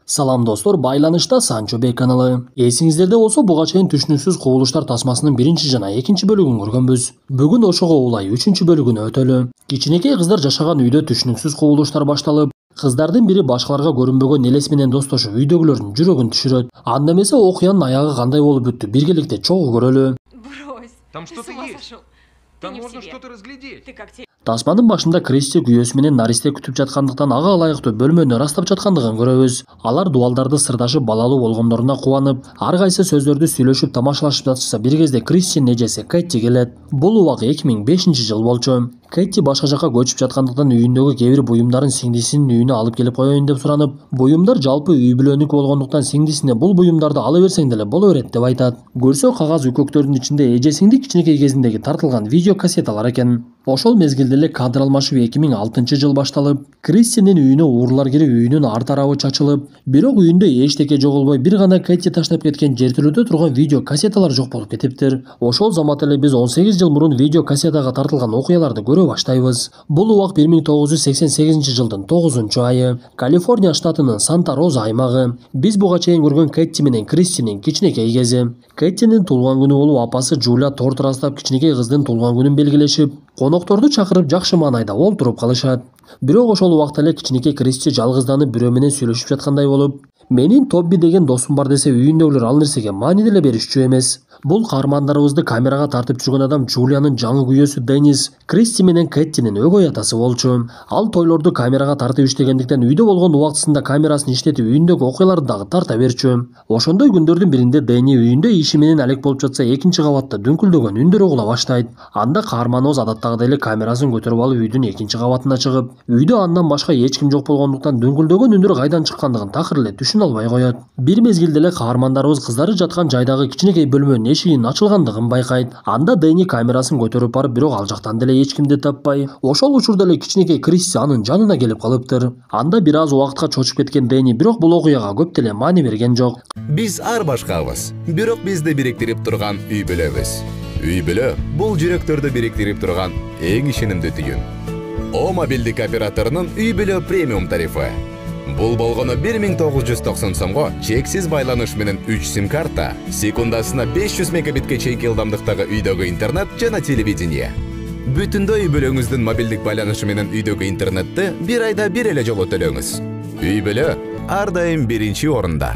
Салам достор, байланышта Санчо Бей каналы. Эсиңиздерде болсо, буга чейин түшүнүксүз кубулуштар тасмасынын биринчи жана экинчи бөлүгүн көргөнбүз. Бүгүн ошого улай үчүнчү бөлүгүнө өтөлү. Кичинекей кыздар жашаган үйдө түшүнүксүз кубулуштар башталып, кыздардын бири башкаларга көрүнбөгөн элес менен достошуп үйдөгүлөрдүн жүрөгүн түшүрөт. Анда эмесе окуянын аягы кандай болуп бүттү, биргеликте чогуу көрөлү. Брось, Там ты что-то с ума есть. сошел. Ты Там не в можно себе. что-то разглядеть. Ты как те... Тасманын башында Кристи күйөөсү менен Наристе күтүп жаткандыктан ага ылайыктуу бөлмөнү ырастап жаткандыгын көрөбүз. Алар дубалдарды сырдашып балалуу болгондоруна кубанып, ар кайсы сөздөрдү сүйлөшүп тамашалашып жатышса, бир кезде Кристинин эжеси Кэти келет. Бул убак 2005-жыл болчу. Кэти башка жака көчүп жаткандыктан үйүндөгү кээ бир буюмдарын сиңдисинин үйүнө алып келип коеюн деп суранып, буюмдар жалпы үй бүлөнүкү болгондуктан сиңдисине бул буюмдарды ала берсең деле боло берет деп айтат. Көрсө кагаз үкөктөрдүн ичинде эжесиңди кичинекей кезиндеги тартылган видео кассеталар экен. Ошол мезгилде эле кадр алмашуу 2006-жыл башталып, Кристинин үйүнө уурулар кирип, үйүнүн ар тарабы чачылып, бирок үйүндө эчтеке жоголбой, бир гана Кэти таштап кеткен жертөлөдө турган видео кассеталар жок болуп кетиптир. Ошол замат эле биз 18 жыл мурун видео кассетага тартылган окуяларды көрө баштайбыз. Бул убак 1988-жылдын 9-айы, Калифорния штатынын Санта-Роза аймагы. Биз буга чейин көргөн Кэти менен Кристинин кичинекей кези. Кэттинин туулган күнү болуп, апасы Джулия торт ырастап кичинекей кыздын туулган күнүн белгилешип, конокторду чакырып жакшы маанайда олтуруп калышат. Бирок ошол убакта эле кичинекей Кристи жалгызданып бирөө менен сүйлөшүп жаткандай болуп, менин Тобби деген досум бар десе, үйүндөгүлөр ал нерсеге маани деле беришчү эмес. Бул каармандарыбызды камерага тартып жүргөн адам Джулиянын жаңы күйөөсү Денис, Кристи менен Кэттинин өгөй атасы болчу. Ал тойлорду камерага тартып иштегендиктен үйдө болгон убактысында камерасын иштетип үйүндөгү окуяларды дагы тарта берчү. Ошондой күндөрдүн биринде Дени үйүндө иши менен алек болуп жатса, экинчи кабатта дүңкүлдөгөн үндөр угула баштайт. Анда каарманыбыз адаттагыдай эле камерасын көтөрүп алып үйдүн экинчи кабатына чыгып, үйдө андан башка эч ким жок болгондуктан дүңкүлдөгөн үндөр кайдан чыккандыгын такыр эле түшүнө албай коет. Бир мезгилде эле каармандарыбыз кыздары жаткан жайдагы кичинекей бөлмөнүн эшигинин ачылгандыгын байкайт. Анда Дени камерасын көтөрүп барып, бирок ал жактан деле эч кимди таппай, ошол учурда эле кичинекей Кристи анын жанына келип калыптыр. Анда бир аз убакытка чочуп кеткен Дени бирок бул окуяга көп деле маани берген жок. Биз ар башкабыз, бирок бизди бириктирип турган үй бүлөбүз. Үй бүлө бул жүрөктөрдү бириктирип турган эң ишенимдүү түйүн. О мобилдик операторунун үй бүлө премиум тарифы. Бул болгону 1990 сомго чексиз байланыш менен 3 сим карта, секундасына 500 мегабитке чейинки ылдамдыктагы үйдөгү интернет жана телевидение. Бүтүндөй үй бүлөңүздүн мобилдик байланышы менен үйдөгү интернетти бир айда бир эле жолу төлөңүз. Үй бүлө ар дайым биринчи орунда.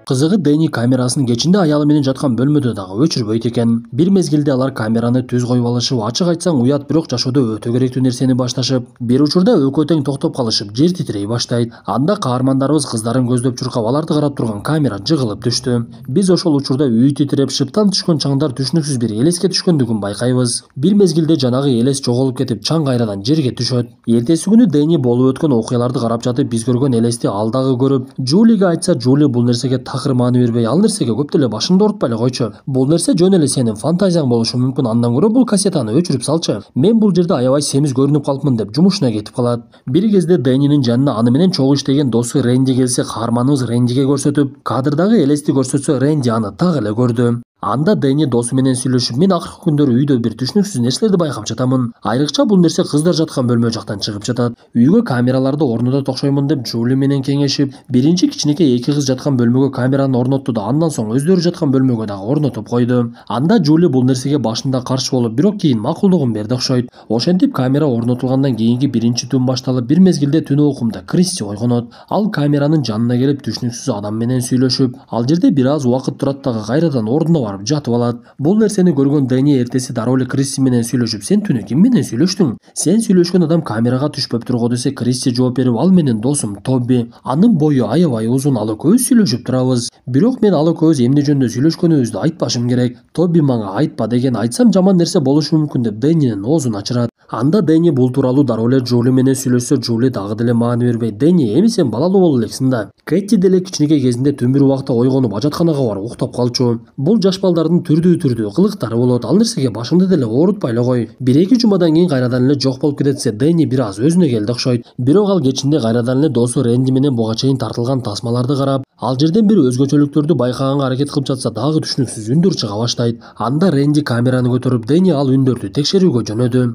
Кызыгы Дени камерасынын кечинде аялы менен жаткан бөлмөдө дагы өчүрбөйт экен. Бир мезгилде алар камераны түз коюп алышып, ачык айтсаң уят, бирок жашоодо өтө керектүү нерсени башташып, бир учурда экөө тең токтоп калышып, жер титирей баштайт. Анда каармандарыбыз кыздарын көздөп чуркап, аларды карап турган камера жыгылып түштү. Биз ошол учурда үй титиреп, шыптан түшкөн чаңдар түшүнүксүз бир элеске түшкөндүгүн байкайбыз. Бир мезгилде жанагы элес жоголуп кетип, чаң кайрадан жерге түшөт. Эртеси күнү Дени болуп өткөн окуяларды карап жатып, биз көргөн элести ал дагы көрүп, Джулиге айтса, Джули бул нерсеге такыр маани бербей, ал нерсеге көп деле башыңды оорутпай эле койчу. Бул нерсе жөн эле сенин фантазияң болушу мүмкүн, андан көрө бул кассетаны өчүрүп салчы. Мен бул жерде аябай семиз көрүнүп калыпмын деп жумушуна кетип калат. Бир кезде Денинин жанына аны менен чогуу иштеген досу Ренди келсе, каарманыбыз Рендиге көрсөтүп, кадрдагы элести көрсөтсө, Ренди аны так эле көрдү. Анда Дени досу менен сүйлөшүп, мен акыркы күндөрү үйдө бир түшүнүксүз нерселерди байкап жатамын. Айрыкча бул нерсе кыздар жаткан бөлмө жактан чыгып жатат. Үйгө камераларды орнотот окшоймун деп Джули менен кеңешип, биринчи кичинекей эки кыз жаткан бөлмөгө камераны орнотту да, андан соң өздөрү жаткан бөлмөгө дагы орнотуп койду. Анда Джули бул нерсеге башында каршы болуп, бирок кийин макулдугун берди окшойт. Ошентип камера орнотулгандан кийинки биринчи түн башталып, бир мезгилде түн окумда Кристи ойгонот. Ал камеранын жанына келип түшүнүксүз адам менен сүйлөшүп, ал жерде бир аз убакыт турат дагы кайрадан ордуна барып жатып алат. Бул нерсени көргөн Дени эртеси дароо эле Кристи менен сүйлөшүп, сен түнү ким менен сүйлөштүң? Сен сүйлөшкөн адам камерага түшпөптүр го десе, Кристи жооп берип, ал менин досум Тобби. Анын бою аябай узун, ал экөөбүз сүйлөшүп турабыз. Бирок мен ал экөөбүз эмне жөнүндө сүйлөшкөнүбүздү айтпашым керек. Тобби мага айтпа деген, айтсам жаман нерсе болушу мүмкүн деп Денинин оозун ачырат. Анда Дени бул тууралуу дароо эле Джули менен сүйлөшсө, Джули дагы деле маани бербей, Дени, эми сен балалуу болуп элексиң да. Кэти деле кичинекей кезинде түн бир убакта ойгонуп ажатканага барып уктап калчу. Бул жаш балдардын түрдүү кылыктары болот, ал нерсеге башыңды деле оорутпай эле кой. Бир-эки жумадан кийин кайрадан эле жок болуп кетсе, Дени бир аз өзүнө келди окшойт. Бирок ал кечинде кайрадан эле досу Ренди менен буга чейин тартылган тасмаларды карап, ал жерден бир өзгөчөлүктөрдү байкаганга аракет кылып жатса, дагы түшүнүксүз үндөр чыга баштайт. Анда Ренди камераны көтөрүп, Дени ал үндөрдү текшерүүгө жөнөдү.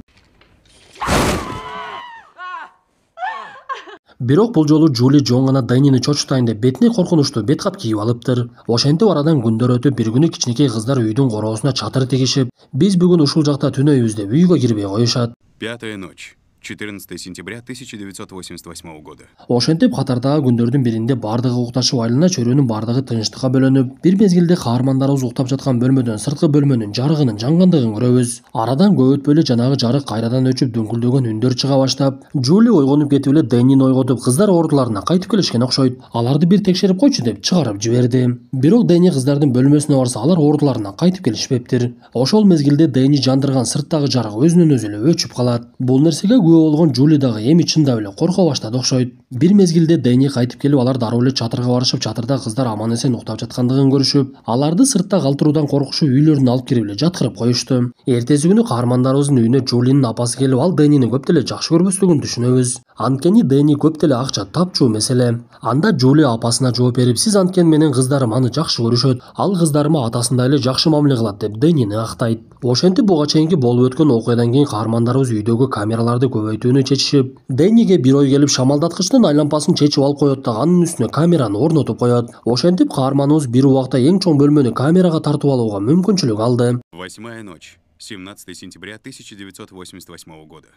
Бирок бул жолу Жули Джон гана Дэнини чочутайын деп бетине коркунучтуу бет кап кийип алыптыр. Ошентип арадан күндөр өтүп бир күнү кичинекей кыздар үйдүн короосуна чатыр тигишип, биз бүгүн ушул жакта түнөйбүз деп үйгө кирбей коюшат. Пятая ночь. 14 сентября 1988 года. Ошентип катардагы күндөрдүн биринде бардыгы укташып айлана чөрөнүн бардыгы тынчтыкка бөлөнүп, бир мезгилде каармандарыбыз уктап жаткан бөлмөдөн сырткы бөлмөнүн жарыгынын жангандыгын көрөбүз. Арадан көп өтпөй эле жанагы жарык кайрадан өчүп дүңкүлдөгөн үндөр чыга баштап, Жули ойгонуп кетип эле Дэннини ойготуп кыздар ордуларына кайтып келишкен окшойт. Аларды бир текшерип койчу деп чыгарып жиберди. Бирок Дэнни кыздардын бөлмөсүнө барса, алар ордуларына кайтып келишпептир. Ошол мезгилде Дэнни жандырган сырттагы жарык өзүнөн өзү эле өчүп калат. Бул нерсеге күбө болгон Жули дагы эми чындап эле корко баштады окшойт. Бир мезгилде Дэнни кайтып келип, алар дароо эле чатырга барышып, чатырда кыздар аман эсен уктап жаткандыгын көрүшүп, аларды сыртта калтыруудан коркушуп үйлөрүнө алып кирип эле жаткырып коюшту. Эртеси күнү каармандарыбыздын үйүнө Жулинин апасы келип, ал Дэннини көп деле жакшы көрбөстүгүн түшүнөбүз. Анткени Дэнни көп деле акча тапчу маселе. Анда Жули апасына жооп берип, сиз анткен менен кыздарым аны жакшы көрүшөт, ал кыздарыма атасындай эле жакшы мамиле кылат деп Дэннини актайт. Ошентип буга чейинки болуп өткөн окуядан кийин каармандарыбыз үйдөгү камераларды көбөйтүүнү чечишип, Дэнниге бир ой келип шамалдаткычтын айлампасын чечип алып коет да анын үстүнө камераны орнотуп коет. Ошентип каарманыбыз бир убакта эң чоң бөлмөнү камерага тартып алууга мүмкүнчүлүк алды. Восьмая ночь. 17 сентября 1988 года.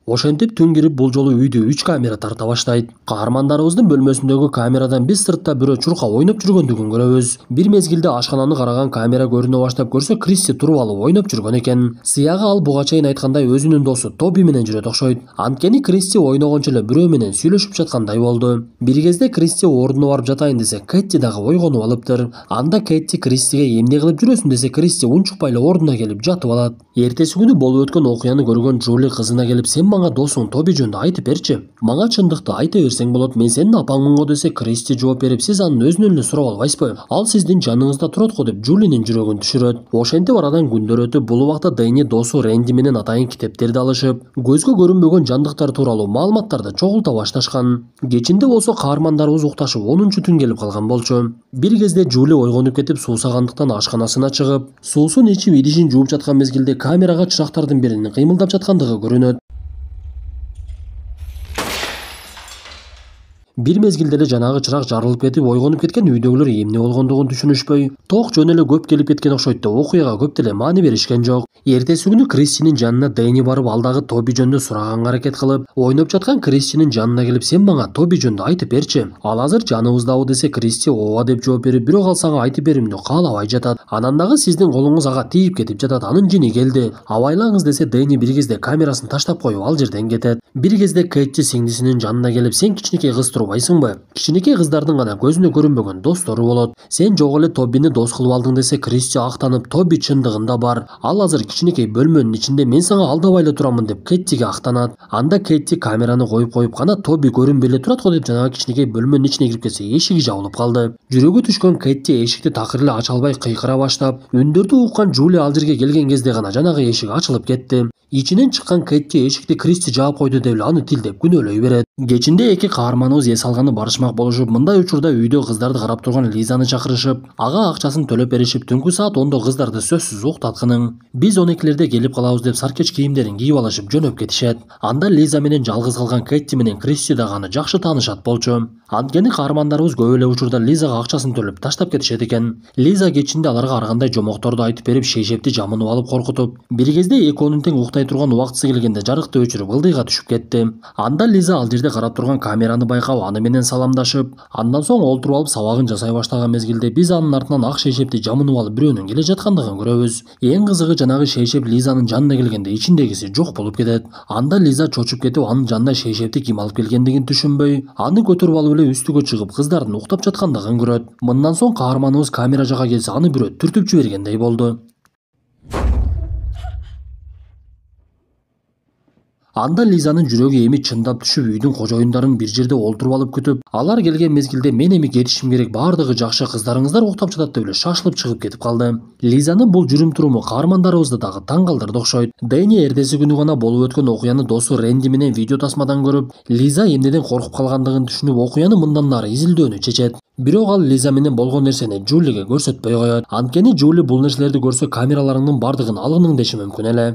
Ошентип түн кирип бул жолу үйдү 3 камера тарта баштайт. Каармандарыбыздын бөлмөсүндөгү камерадан биз сыртта бирөө чурка ойноп жүргөндүгүн көрөбүз. Бир мезгилде ашкананы караган камера көрүнө баштап көрсө, Кристи туруп алып ойноп жүргөн экен. Сыягы ал буга чейин айткандай өзүнүн досу Тоби менен жүрөт окшойт. Анткени Кристи ойногончу эле бирөө менен сүйлөшүп жаткандай болду. Бир кезде Кристи ордуна барып жатайын десе, Кэтти дагы ойгонуп алыптыр. Анда Кэтти Кристиге эмне кылып жүрөсүң десе, Кристи унчукпай эле ордуна келип жатып алат. Эртеси күнү болуп өткөн окуяны көргөн Жули кызына келип, сен мага досуң Тоби жөнүндө айтып берчи. Мага чындыкты айта берсең болот, мен сенин апаңмын го десе, Кристи жооп берип, сиз анын өзүнөн эле сурап албайсызбы? Ал сиздин жаныңызда турат го деп Жулинин жүрөгүн түшүрөт. Ошентип арадан күндөр өтүп, бул убакта Дэнни досу Рэнди менен атайын китептерди алышып, көзгө көрүнбөгөн жандыктар тууралуу маалыматтарды чогулта башташкан. Кечинде болсо каармандарыбыз укташып 10-түн келип калган болчу. Бир кезде Жули ойгонуп кетип, суусагандыктан ашканасына чыгып, суусун ичип идишин жууп жаткан мезгилде камерага чырактардын биринин кыймылдап жаткандыгы көрүнөт. Бир мезгилде эле жанагы чырак жарылып кетип, ойгонуп кеткен үйдөгүлөр эмне болгондугун түшүнүшпөй, ток жөн эле көп келип кеткен окшойт да окуяга көп деле маани беришкен жок. Эртеси күнү Кристинин жанына Дэнни барып, ал дагы Тоби жөнүндө сураганга аракет кылып, ойноп жаткан Кристинин жанына келип, сен мага Тоби жөнүндө айтып берчи. Ал азыр жаныбыздабы десе, Кристи ооба деп жооп берип, бирок ал сага айтып берүүмдү каалабай жатат. Анан дагы сиздин колуңуз ага тийип кетип жатат, анын жини келди. Абайлаңыз десе, Дэнни бир кезде камерасын таштап коюп ал жерден кетет. Бир кезде Кэтти сиңдисинин жанына келип, сен кичинекей кыз турбайсыңбы? Кичинекей кыздардын гана көзүнө көрүнбөгөн достору болот. Сен жок эле Тобини дос кылып алдың десе, Кристи актанып, Тоби чындыгында бар. Ал азыр кичинекей бөлмөнүн ичинде, мен сага алдабай эле турамын деп Кэттиге актанат. Анда Кэтти камераны коюп гана Тоби көрүнбөй эле турат го деп жанагы кичинекей бөлмөнүн ичине кирип кетсе, эшиги жабылып калды. Жүрөгү түшкөн Кэтти эшикти такыр эле ача албай кыйкыра баштап, үндөрдү уккан Жули ал жерге келген кезде гана жанагы эшик ачылып кетти. Ичинен чыккан Кэтти эшикти Кристи жаап койду деп эле аны тилдеп күнөөлөй берет. Кечинде эки каарманыбыз эс алганы барышмак болушуп, мындай учурда үйдө кыздарды карап турган Лизаны чакырышып, ага акчасын төлөп беришип, түнкү саат 10до кыздарды сөзсүз уктаткынын. Биз 12лерде келип калабыз деп саркеч кийимдерин кийип алышып жөнөп кетишет. Анда Лиза менен жалгыз калган Кэтти менен Кристи дагы аны жакшы таанышат болчу. Анткени каармандарыбыз көп эле учурда Лизага акчасын төлөп таштап кетишет экен. Лиза кечинде аларга ар кандай жомокторду айтып берип, шейшепти жамынып алып коркутуп, бир кезде экөөнүн тең уктай турган убактысы келгенде жарыкты өчүрүп ылдыйга түшүп кетти. Анда Лиза ал жерде карап турган камераны байкап, аны менен саламдашып, андан соң олтуруп алып сабагын жасай баштаган мезгилде биз анын артынан ак шейшепти жамынып алып бирөөнүн келе жаткандыгын көрөбүз. Эң кызыгы, жанагы шейшеп Лизанын жанына келгенде ичиндегиси жок болуп кетет. Анда Лиза чочуп кетип, анын жанына шейшепти ким алып келгендигин түшүнбөй, аны көтөрүп алып эле үстүгө чыгып кыздардын уктап жаткандыгын көрөт. Мындан соң каарманыбыз камера жака келсе, аны бирөө түртүп жибергендей болду. Анда Лизанын жүрөгү эми чындап түшүп, үйдүн кожоюндарын бир жерде олтуруп алып күтүп, алар келген мезгилде мен эми кетишим керек, бардыгы жакшы, кыздарыңыздар уктап жатат деп эле шашылып чыгып кетип калды. Лизанын бул жүрүм туруму каармандарыбызды дагы таң калтырды окшойт. Дэнни эртеси күнү гана болуп өткөн окуяны досу Рэнди менен видео тасмадан көрүп, Лиза эмнеден коркуп калгандыгын түшүнүп, окуяны мындан нары изилдөөнү чечет. Бирок ал Лиза менен болгон нерсени Жулиге көрсөтпөй коет. Анткени Жули бул нерселерди көрсө, камераларыңдын бардыгын алгынын деши мүмкүн эле.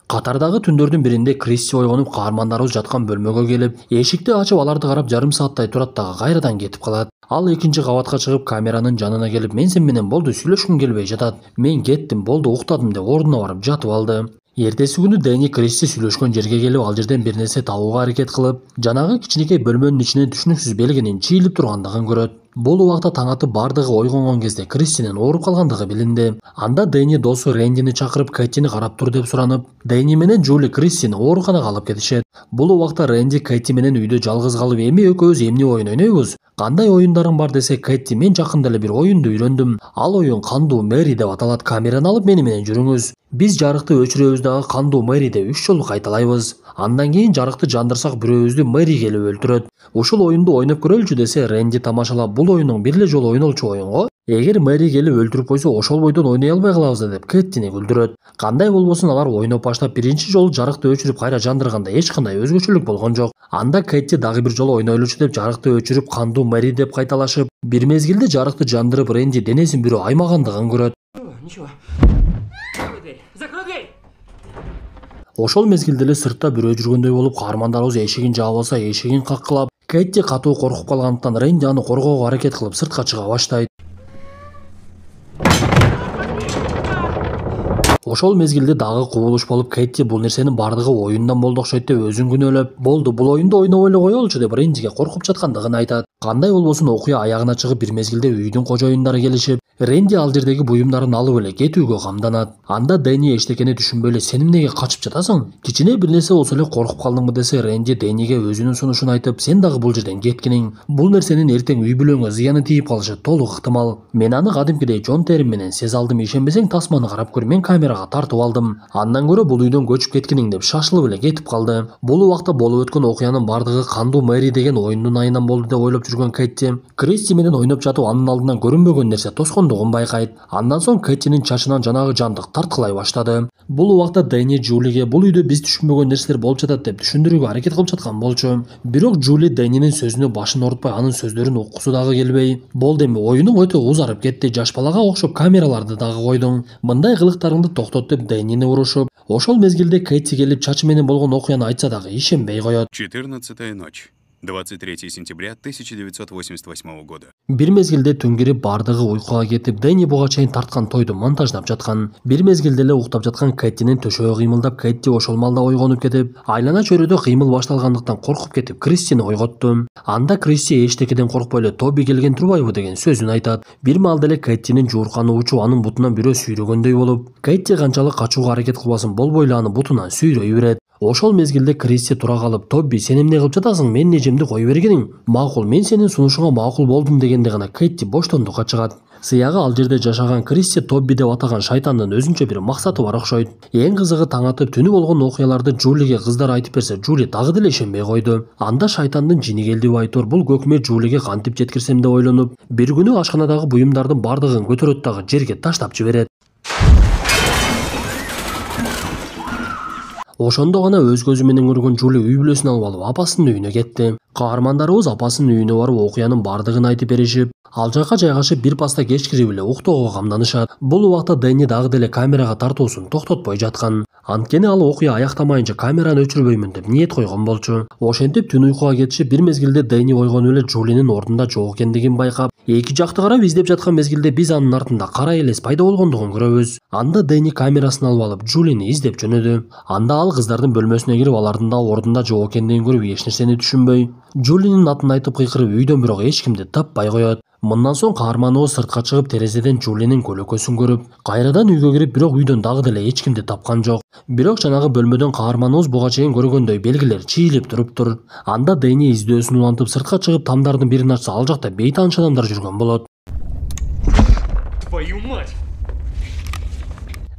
Катардагы түндөрдүн биринде Кристи ойгонуп каармандарыбыз жаткан бөлмөгө келип, эшикти ачып аларды карап жарым сааттай турат дагы кайрадан кетип калат. Ал экинчи кабатка чыгып камеранын жанына келип, мен сен менен болду сүйлөшкүм келбей жатат. Мен кеттим, болду уктадым деп ордуна барып жатып алды. Эртеси күнү Дэни Кристи сүйлөшкөн жерге келип, ал жерден бир нерсе табууга аракет кылып, жанагы кичинекей бөлмөнүн ичинен түшүнүксүз белгинин чийилип тургандыгын көрөт. Бул убакта таң атып бардыгы ойгонгон кезде Кристинин ооруп калгандыгы билинди. Анда Дэни досу Рэндини чакырып, Кэттини карап тур деп суранып, Дэни менен Джули Кристини ооруканага алып кетишет. Бул убакта Рэнди Кэтти менен үйдө жалгыз калып, эми экөөбүз эмне оюн ойнойбуз? Кандай оюндарың бар десе, Кэтти, мен жакында эле бир оюнду үйрөндүм. Ал оюн Кандуу Мэри деп аталат. Камераны алып мени менен жүрүңүз. Биз жарыкты өчүрөбүз дагы Кандуу Мэриде 3 жолу кайталайбыз. Андан кийин жарыкты жандырсак бирөөбүздү Мэри келип өлтүрөт. Ушул оюнду ойноп көрөлүчү десе, Рэнди тамашалап, бул оюнуң бир эле жолу ойнолчу оюн го. Эгер Мэри келип өлтүрүп койсо, ошол бойдон ойной албай калабыз деп Кэттини күлдүрөт. Кандай болбосун, алар ойноп баштап биринчи жолу жарыкты өчүрүп кайра жандырганда эч кандай өзгөчөлүк болгон жок. Анда Кэтти дагы бир жолу ойнойлучу деп жарыкты өчүрүп Кандуу Мэри деп кайталашып, бир мезгилде жарыкты жандырып Рэнди денесин бирөө аймагандыгын көрөт. Ничего. Закрой дверь! Ошол мезгилде эле сыртта бирөө жүргөндөй болуп, каармандарыбыз эшигин жаап алса, эшигин каккылап, Кэтти катуу коркуп калгандыктан Рэнди аны коргоого аракет кылып сыртка чыга баштайт. Ошол мезгилде дагы кубулуш болуп, Кэтти бул нерсенин бардыгы оюндан болду окшойт деп өзүн күнөөлөп, болду бул оюнду ойноп эле коелучу деп Рэндиге коркуп жаткандыгын айтат. Кандай болбосун, окуя аягына чыгып, бир мезгилде үйдүн кожоюндары келишип, Рэнди ал жердеги буюмдарын алып эле кетүүгө камданат. Анда Дэни эчтекени түшүнбөй эле, сен эмнеге качып жатасың? Кичине бир нерсе болсо эле коркуп калдыңбы десе, Рэнди Дэниге өзүнүн сунушун айтып, сен дагы бул жерден кеткиниң. Бул нерсенин эртең үй бүлөңө зыяны тийип калышы толук ыктымал. Мен аны кадимкидей жон терим менен сезе алдым. Ишенбесең тасманы карап көр, мен камерага тартып алдым. Андан көрө бул үйдөн көчүп кеткиниң деп шашылып эле кетип калды. Бул убакта болуп өткөн окуянын бардыгы Кандуу Мэри деген оюндун айынан болду деп ойлоп жүргөн Кэтти, Кристи менен ойноп жатып анын алдынан көрүнбөгөн нерсе тоскондугун байкайт. Андан соң Кэттинин чачынан жанагы жандык тарткылай баштады. Бул убакта Дэни Джулиге бул үйдө биз түшүнбөгөн нерселер болуп жатат деп түшүндүрүүгө аракет кылып жаткан болчу. Бирок Джули Дэнинин сөзүнө башын орутпай, анын сөздөрүн уккусу дагы келбей, болду эми оюнуң өтө узарып кетти, жаш балага окшоп камераларды дагы койдуң. Мындай кылыктарыңды токтот деп Дэнини урушуп, ошол мезгилде Кэтти келип чачы менен болгон окуяны айтса дагы ишенбей коет. 14-я ночь. 23 сентября 1988 года. Бир мезгилде түн кирип, бардыгы уйкуга кетип, Дэни буга чейин тарткан тойду монтаждап жаткан. Бир мезгилде эле уктап жаткан Кэттинин төшөгү кыймылдап, Кэтти ошол малда ойгонуп кетип, айлана чөйрөдө кыймыл башталгандыктан коркуп кетип, Кристини ойготту. Анда Кристи эчтекеден коркпой эле, Тоби келген турбайбы деген сөзүн айтат. Бир маалда эле Кэттинин жуурканы учуп, анын бутунан бирөө сүйрөгөндөй болуп, Кэтти канчалык качууга аракет кылбасын болбой эле аны бутунан сүйрөй берет. Ошол мезгилде Кристи тура калып, Тоби, сен эмне кылып жатасың? Менин эжемди кой бергиниң. Макул, мен сенин сунушуңа макул болдум дегенде гана Кэтти боштондукка чыгат. Сыягы ал жерде жашаган Кристи Тоби деп атаган шайтандын өзүнчө бир максаты бар окшойт. Эң кызыгы, таң атып түнү болгон окуяларды Джулиге кыздар айтып берсе, Джули дагы деле ишенбей койду. Анда шайтандын жини келдиби айтор, бул көкмө Джулиге кантип жеткирсем деп ойлонуп, бир күнү ашканадагы буюмдардын бардыгын көтөрөт дагы жерге таштап жиберет. Ошондо гана өз көзү менен көргөн Джули үй бүлөсүн алып алып апасынын үйүнө кетти. Каармандарыбыз апасынын үйүнө барып окуянын бардыгын айтып беришип, ал жака жайгашып бир паста кеч кирип эле уктоого камданышат. Бул убакта Дэни дагы деле камерага тартуусун токтотпой жаткан. Анткени ал окуя аяктамайынча камераны өчүрбөймүн деп ниет койгон болчу. Ошентип түн уйкуга кетишип, бир мезгилде Дэни ойгонуп эле Джулинин ордунда жок экендигин байкап, эки жакты карап издеп жаткан мезгилде биз анын артында кара элес пайда болгондугун көрөбүз. Анда Дэни камерасын алып алып Джулини издеп жөнөдү. Анда ал кыздардын бөлмөсүнө кирип, алардын да ордунда жок экендигин көрүп эч нерсени түшүнбөй, Джулинин атын айтып кыйкырып үйдөн бирок эч кимди таппай коет. Мындан соң каарманыбыз сыртка чыгып, терезеден Джулинин көлөкөсүн көрүп, кайрадан үйгө кирип, бирок үйдөн дагы деле эч кимди тапкан жок. Бирок жанагы бөлмөдөн каарманыбыз буга чейин көргөндөй белгилер чийилип туруптур. Анда Дэни издөөсүн улантып сыртка чыгып, тамдардын бирин ачса, ал жакта бейтааныш адамдар жүргөн болот. Твою мать!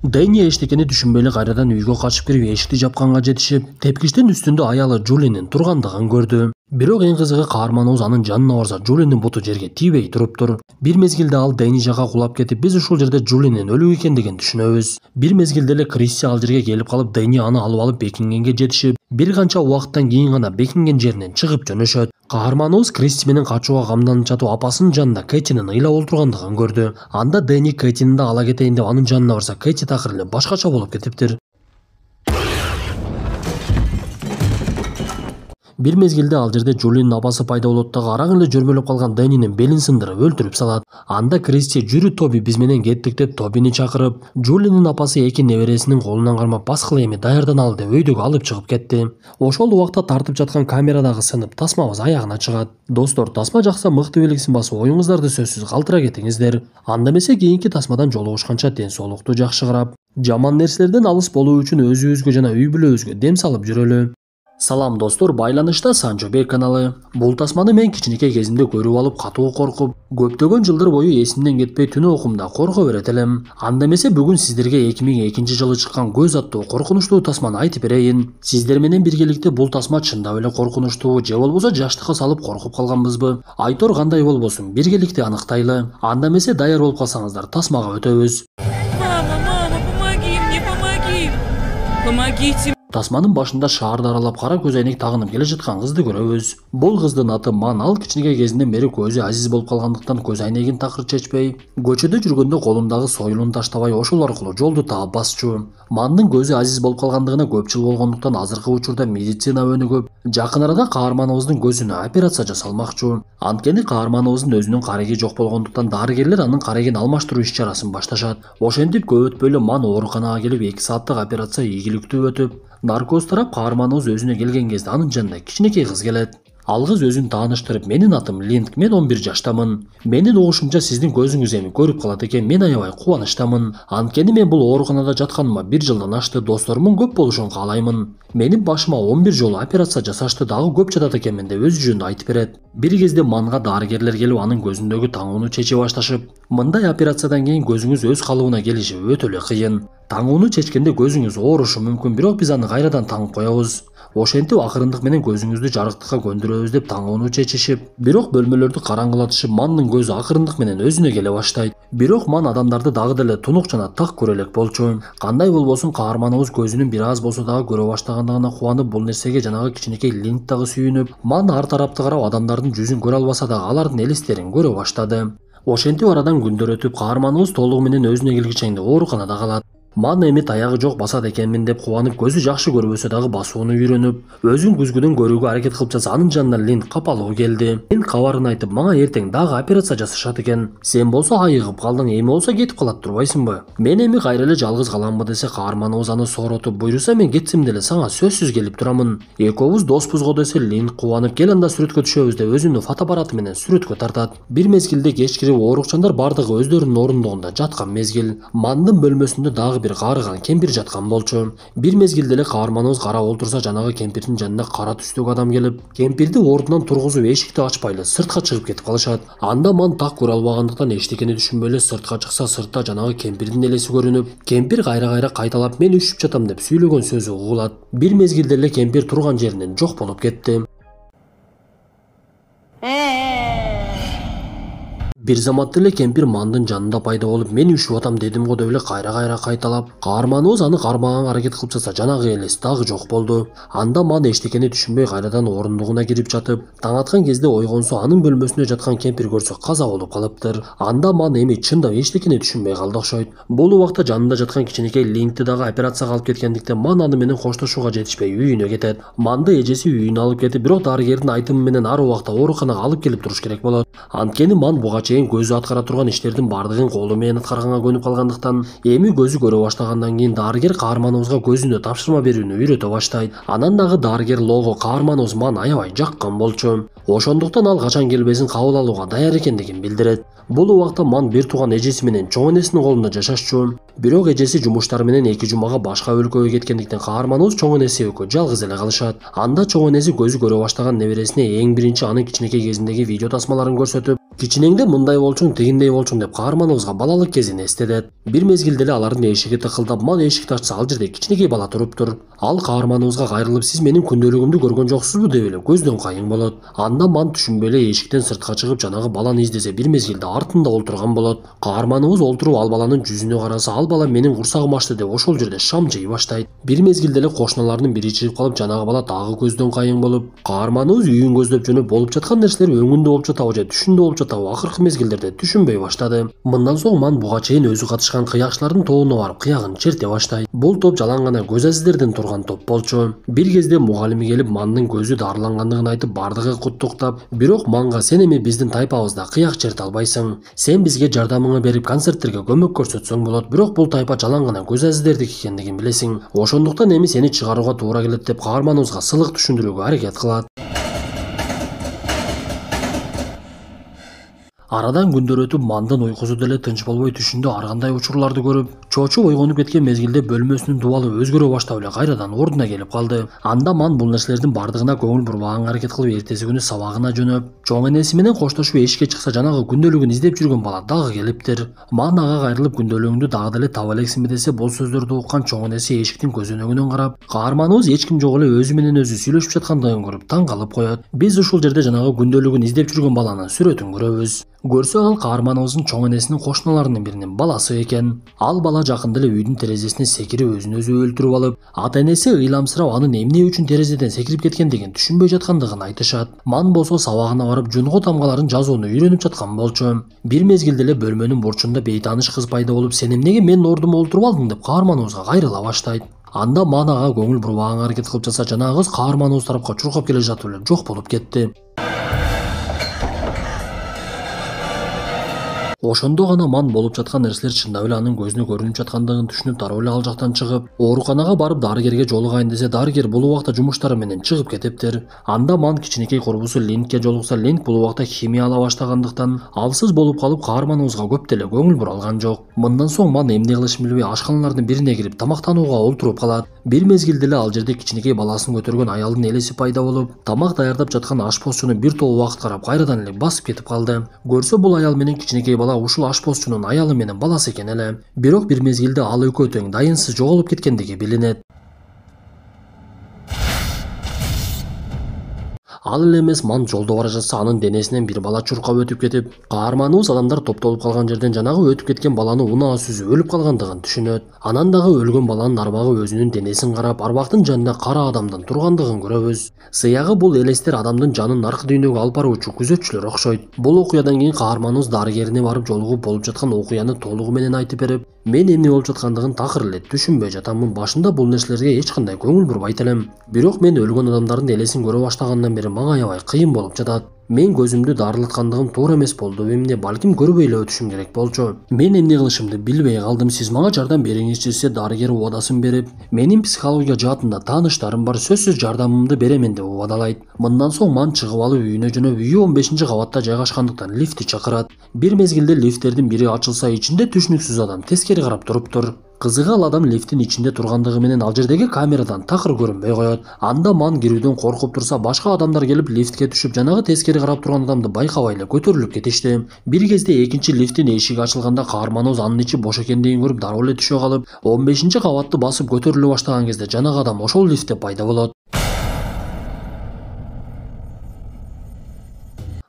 Дэни эчтекени түшүнбөй эле кайрадан үйгө качып кирип, эшикти жапканга жетишип, тепкичтин үстүндө аялы Джулинин тургандыгын көрдү. Бирок эң кызыгы, каарманыбыз анын жанына барса, Джулинин буту жерге тийбей туруптур. Бир мезгилде ал Дэни жака кулап кетип, биз ушул жерде Джулинин өлүк экендигин түшүнөбүз. Бир мезгилде эле Кристи ал жерге келип калып, Дэни аны алып алып Бекингенге жетишип, бир канча убакыттан кийин гана Бекинген жеринен чыгып жөнөшөт. Каарманыбыз Кристи менен качууга камданып жатып, апасынын жанында Кэттинин ыйлап олтургандыгын көрдү. Анда Дэни Кэттини да ала кетейин деп анын жанына барса, Кэтти такыр эле башкача болуп кетиптир. Бир мезгилде ал жерде Джулиянын апасы пайда болот дагы араң эле жөрмөлөп калган Денинин белин сындырып өлтүрүп салат. Анда Кристи жүрү Тоби биз менен кеттик деп Тобини чакырып, Джулиянын апасы эки небересинин колунан кармап баскыла эми даярдан ал деп өйдөгө алып чыгып кетти. Ошол убакта тартып жаткан камерадагы сынып тасмабыз аягына чыгат. Достор, тасма жакса мыкты белгисин басып оюңуздарды сөзсүз калтыра кетиңиздер. Анда эмесе кийинки тасмадан жолугушканча ден соолукту жакшы карап, жаман нерселерден алыс болуу үчүн өзүбүзгө жана үй бүлөбүзгө дем салып жүрөлү. Салам достор, байланышта Санжобек каналы. Бул тасманы мен кичинекей кезимде көрүп алып катуу коркуп, көптөгөн жылдар бою эсимден кетпей түнү окумда корко берет элем. Анда эмесе бүгүн сиздерге 2002-жылы чыккан Көз аттуу коркунучтуу тасманы айтып берейин. Сиздер менен биргеликте бул тасма чындап эле коркунучтуу же болбосо жаштыкка салып коркуп калганбызбы? Айтор кандай болбосун, биргеликте аныктайлы. Анда эмесе даяр болуп калсаңыздар, тасмага өтөбүз. Мама, помоги мне, помоги! Помогите! Тасманын башында шаарды аралап кара көз айнек тагынып келе жаткан кызды көрөбүз. Бул кыздын аты Ман. Ал кичинекей кезинен бери көзү азиз болуп калгандыктан көз айнегин такыр чечпей, көчөдө жүргөндө колундагы союлун таштабай ошол аркылуу жолду таап басчу. Мандын көзү азиз болуп калгандыгына көп жыл болгондуктан азыркы учурда медицина өнүгүп, жакын арада каарманыбыздын көзүнө операция жасалмакчу. Анткени каарманыбыздын өзүнүн кареги жок болгондуктан дарыгерлер анын карегин алмаштыруу иш-чарасын башташат. Ошентип көп өтпөй эле Ман ооруканага келип 2 сааттык операция ийгиликтүү өтүп, наркоз тарап каарманыбыз өзүнө келген кезде анын жанына кичинекей кыз келет. Ал кыз өзүн тааныштырып, менин атым Линк, мен 11 жаштамын. Менин угушумча сиздин көзүңүз эми көрүп калат экен, мен аябай кубанычтамын. Анткени мен бул ооруканада жатканыма 1 жылдан ашты, досторумун көп болушун каалаймын. Менин башыма 11 жолу операция жасашты, дагы көп жатат экенмин деп өз жүзүндө айтып берет. Бир кезде Манга дарыгерлер келип анын көзүндөгү таңууну чече башташып, мындай операциядан кийин көзүңүз өз калыбына келиши өтө эле кыйын. Таңууну чечкенде көзүңүз оорушу мүмкүн, бирок биз аны кайрадан таңып коебуз. Ошентип акырындык менен көзүңүздү жарыктыкка көндүрөбүз деп таңууну чечишип, бирок бөлмөлөрдү караңгылатышып, Мандын көзү акырындык менен өзүнө келе баштайт. Бирок Ман адамдарды дагы деле тунук жана так көрө элек болчу. Кандай болбосун каарманыбыз көзүнүн бир аз болсо дагы көрө баштагандыгына кубанып, бул нерсеге жанагы кичинекей Линк дагы сүйүнүп, Ман ар тарапты карап адамдардын жүзүн көрө албаса дагы алардын элестерин көрө баштады. Ошентип арадан күндөр өтүп, каарманыбыз толугу менен өзүнө келгичеңде ооруканада калат. Ман эми таягы жок басат экенмин деп кубанып, көзү жакшы көрбөсө дагы басууну үйрөнүп, өзүн күзгүдөн көрүүгө аракет кылып жатса, анын жанына Линк капалуу келди. Линк кабарын айтып, мага эртең дагы операция жасашат экен. Сен болсо айыгып калдың, эми болсо кетип калат турбайсыңбы? Мен эми кайра эле жалгыз каламбы десе, каарманыбыз аны сооротуп, буйруса мен кетсем деле сага сөзсүз келип турамын. Экөөбүз доспузго десе, Линк кубанып, кел анда сүрөткө түшөбүз деп өзүнүн фотоаппараты менен сүрөткө тартат. Бир мезгилде кечкирип оорукчандар бардыгы өздөрүнүн орундугунда жаткан мезгил. Мандын бөлмөсүндө дагы бир каарыган кемпир жаткан болчу. Бир мезгилде эле каарманыбыз карап олтурса, жанагы кемпирдин жанына кара түстөгү адам келип, кемпирди ордунан тургузуп эшикти ачпай эле сыртка чыгып кетип калышат. Анда Ман так көрө албагандыктан эчтекени түшүнбөй эле сыртка чыкса, сыртта жанагы кемпирдин элеси көрүнүп, кемпир кайра кайталап, мен үшүп жатам деп сүйлөгөн сөзү угулат. Бир мезгилде эле кемпир турган жеринен жок болуп кетти. Бир заматта эле кемпир Мандын жанында пайда болуп, мен үшүп атам дедим го деп эле кайра кайталап, каарманыбыз аны кармаганга аракет кылып жатса, жанагы элес дагы жок болду. Анда Ман эчтекени түшүнбөй кайрадан орундугуна кирип жатып, таң аткан кезде ойгонсо анын бөлмөсүндө жаткан кемпир көрсө каза болуп калыптыр. Анда Ман эми чындап эчтекени түшүнбөй калды окшойт. Бул убакта жанында жаткан кичинекей Линкти дагы операцияга алып кеткендиктен Ман аны менен коштошууга жетишпей үйүнө кетет. Манды эжеси үйүнө алып кетип, бирок дарыгердин айтымы менен ар убакта ооруканага алып келип туруш керек болот. Анткени Ман буга көзү аткара турган иштердин бардыгын колу менен аткарганга көнүп калгандыктан, эми көзү көрө баштагандан кийин дарыгер каарманыбызга көзүнө тапшырма берүүнү үйрөтө баштайт. Анан дагы дарыгер Лого каарманыбыз Ман аябай жаккан болчу. Ошондуктан ал качан келбесин кабыл алууга даяр экендигин билдирет. Бул убакта Ман бир тууган эжеси менен чоң энесинин колунда жашашчу. Бирок эжеси жумуштары менен 2 жумага башка өлкөгө кеткендиктен каарманыбыз чоң энеси экөө жалгыз эле калышат. Анда чоң энеси көзү көрө баштаган небересине эң биринчи анын кичинекей кезиндеги видео тасмаларын көрсөтүп, кичинеңде мындай болчуң, тигиндей болчуң деп каарманыбызга балалык кезин эстетет. Бир мезгилде эле алардын эшиги тыкылдап, Ман эшикти ачса, ал жерде кичинекей бала туруптур. Ал каарманыбызга кайрылып, сиз менин күндөлүгүмдү көргөн жоксузбу деп эле көздөн кайың болот. Анда Ман түшүнбөй эле эшиктен сыртка чыгып жанагы баланы издесе, бир мезгилде артында олтурган болот. Каарманыбыз олтуруп ал баланын жүзүнө караса, ал бала менин курсагым ачты деп ошол жерде шам жей баштайт. Бир мезгилде эле кошуналардын бири чыгып калып, жанагы бала дагы көздөн кайың болуп, каарманыбыз үйүн көздөп жөнөп, болуп жаткан нерселер өңүндө болуп жатабы же түшүндө болуп жатабы акыркы мезгилдерде түшүнбөй баштады. Мындан соң Ман буга чейин өзү катышкан кыякчылардын тобуна барып кыягын черте баштайт. Бул топ жалаң гана көз азиздерден турган топ болчу. Бир кезде мугалими келип Мандын көзү дарылангандыгын айтып бардыгы куттуктап, бирок Манга сен эми биздин тайпабызда кыяк черте албайсың. Сен бизге жардамыңы берип концерттерге көмөк көрсөтсөң болот, бирок бул тайпа жалаң гана көз азиздердики экендигин билесиң. Ошондуктан эми сени чыгарууга туура келет деп каарманыбызга сылык түшүндүрүүгө аракет кылат. Арадан күндөр өтүп Мандын уйкусу деле тынч болбой түшүндө ар кандай учурларды көрүп, чоочуп ойгонуп кеткен мезгилде бөлмөсүнүн дубалы өзгөрө баштап эле кайрадан ордуна келип калды. Анда Ман бул нерселердин бардыгына көңүл бурбаганга аракет кылып эртеси күнү сабагына жөнөп, чоң энеси менен коштошуп эшикке чыкса жанагы күндөлүгүн издеп жүргөн бала дагы келиптир. Ман ага кайрылып күндөлүгүңдү дагы деле таба элексиңби десе, бул сөздөрдү уккан чоң энеси эшиктин көзөнөгүнөн карап, каарманыбыз эч ким жок эле өзү менен өзү сүйлөшүп жаткандыгын көрүп таң калып коет. Биз ушул жерде жанагы күндөлүгүн издеп жүргөн баланын сүрөтүн көрөбүз. Көрсө ал каарманыбыздын чоң энесинин кошуналарынын биринин баласы экен. Ал бала жакында эле үйдүн терезесине секирип өзүн өзү өлтүрүп алып, ата энеси ыйламсырап анын эмне үчүн терезеден секирип кеткендигин түшүнбөй жаткандыгын айтышат. Ман болсо сабагына барып жунго тамгаларын жазууну үйрөнүп жаткан болчу. Бир мезгилде эле бөлмөнүн бурчунда бейтааныш кыз пайда болуп, сен эмнеге менин ордума олтуруп алдың деп каарманыбызга кайрыла баштайт. Анда Ман ага көңүл бурбаганга аракет кылып жатса, жанагы кыз каарманыбыз тарапка чуркап келе жатып эле жок болуп кетти. Ошондо гана Ман болуп жаткан нерселер чындап эле анын көзүнө көрүнүп жаткандыгын түшүнүп, дароо эле ал жактан чыгып, ооруканага барып дарыгерге жолугайын десе, дарыгер бул убакта жумуштары менен чыгып кетиптир. Анда Ман кичинекей курбусу Лингке жолукса, Линг бул убакта химия ала баштагандыктан алсыз болуп калып каарманыбызга көп деле көңүл бура алган жок. Мындан соң Ман эмне кылышын билбей ашканалардын бирине кирип тамактанууга олтуруп калат. Бир мезгилде эле ал жерде кичинекей баласын көтөргөн аялдын элеси пайда болуп, тамак даярдап жаткан ашпозчуну бир топ убакыт карап кайрадан эле басып кетип калды. Көрсө бул аял менен кичинекей бала ушул ашпозчунун аялы менен баласы экен эле. Бирок бир мезгилде ал экөө тең дайынсыз жоголуп кеткендиги билинет. Ал эле эмес, Ман жолдо бара жатса анын денесинен бир бала чуркап өтүп кетип, каарманыбыз адамдар топтолуп калган жерден жанагы өтүп кеткен баланы унаа сүзүп өлүп калгандыгын түшүнөт. Анан дагы өлгөн баланын арбагы өзүнүн денесин карап, арбактын жанында кара адамдын тургандыгын көрөбүз. Сыягы бул элестер адамдын жанын аркы дүйнөгө алып баруучу күзөтчүлөр окшойт. Бул окуядан кийин каарманыбыз дарыгерине барып жолугуп болуп жаткан окуяны толугу менен айтып берип, мен эмне болуп жаткандыгын такыр эле түшүнбөй жатамын. Башында бул нерселерге эч кандай көңүл бурбайт элем. Бирок мен өлгөн адамдардын элесин көрө баштагандан бери мага аябай кыйын болуп жатат. Мен көзүмдү дарылаткандыгым туура эмес болду, эмне балким көрбөй эле өтүшүм керек болчу. Мен эмне кылышымды билбей калдым. Сиз мага жардам бериңизчи десе, дарыгер убадасын берип, менин психология жаатында тааныштарым бар, сөзсүз жардамымды беремен деп убадалайт. Мындан соң Ман чыгып алып үйүнө жөнөп, үйү 15-кабатта жайгашкандыктан лифти чакырат. Бир мезгилде лифттердин бири ачылса, ичинде түшүнүксүз адам тескери карап туруптур. Кызыгы ал адам лифтин ичинде тургандыгы менен ал жердеги камерадан такыр көрүнбөй коет. Анда Ман кирүүдөн коркуп турса, башка адамдар келип лифтке түшүп, жанагы тескери карап турган адамды байкабай эле көтөрүлүп кетишти. Бир кезде экинчи лифтин эшиги ачылганда каарманыбыз анын ичи бош экендигин көрүп дароо эле түшө калып, 15-кабатты басып көтөрүлө баштаган кезде жанагы адам ошол лифтте пайда болот.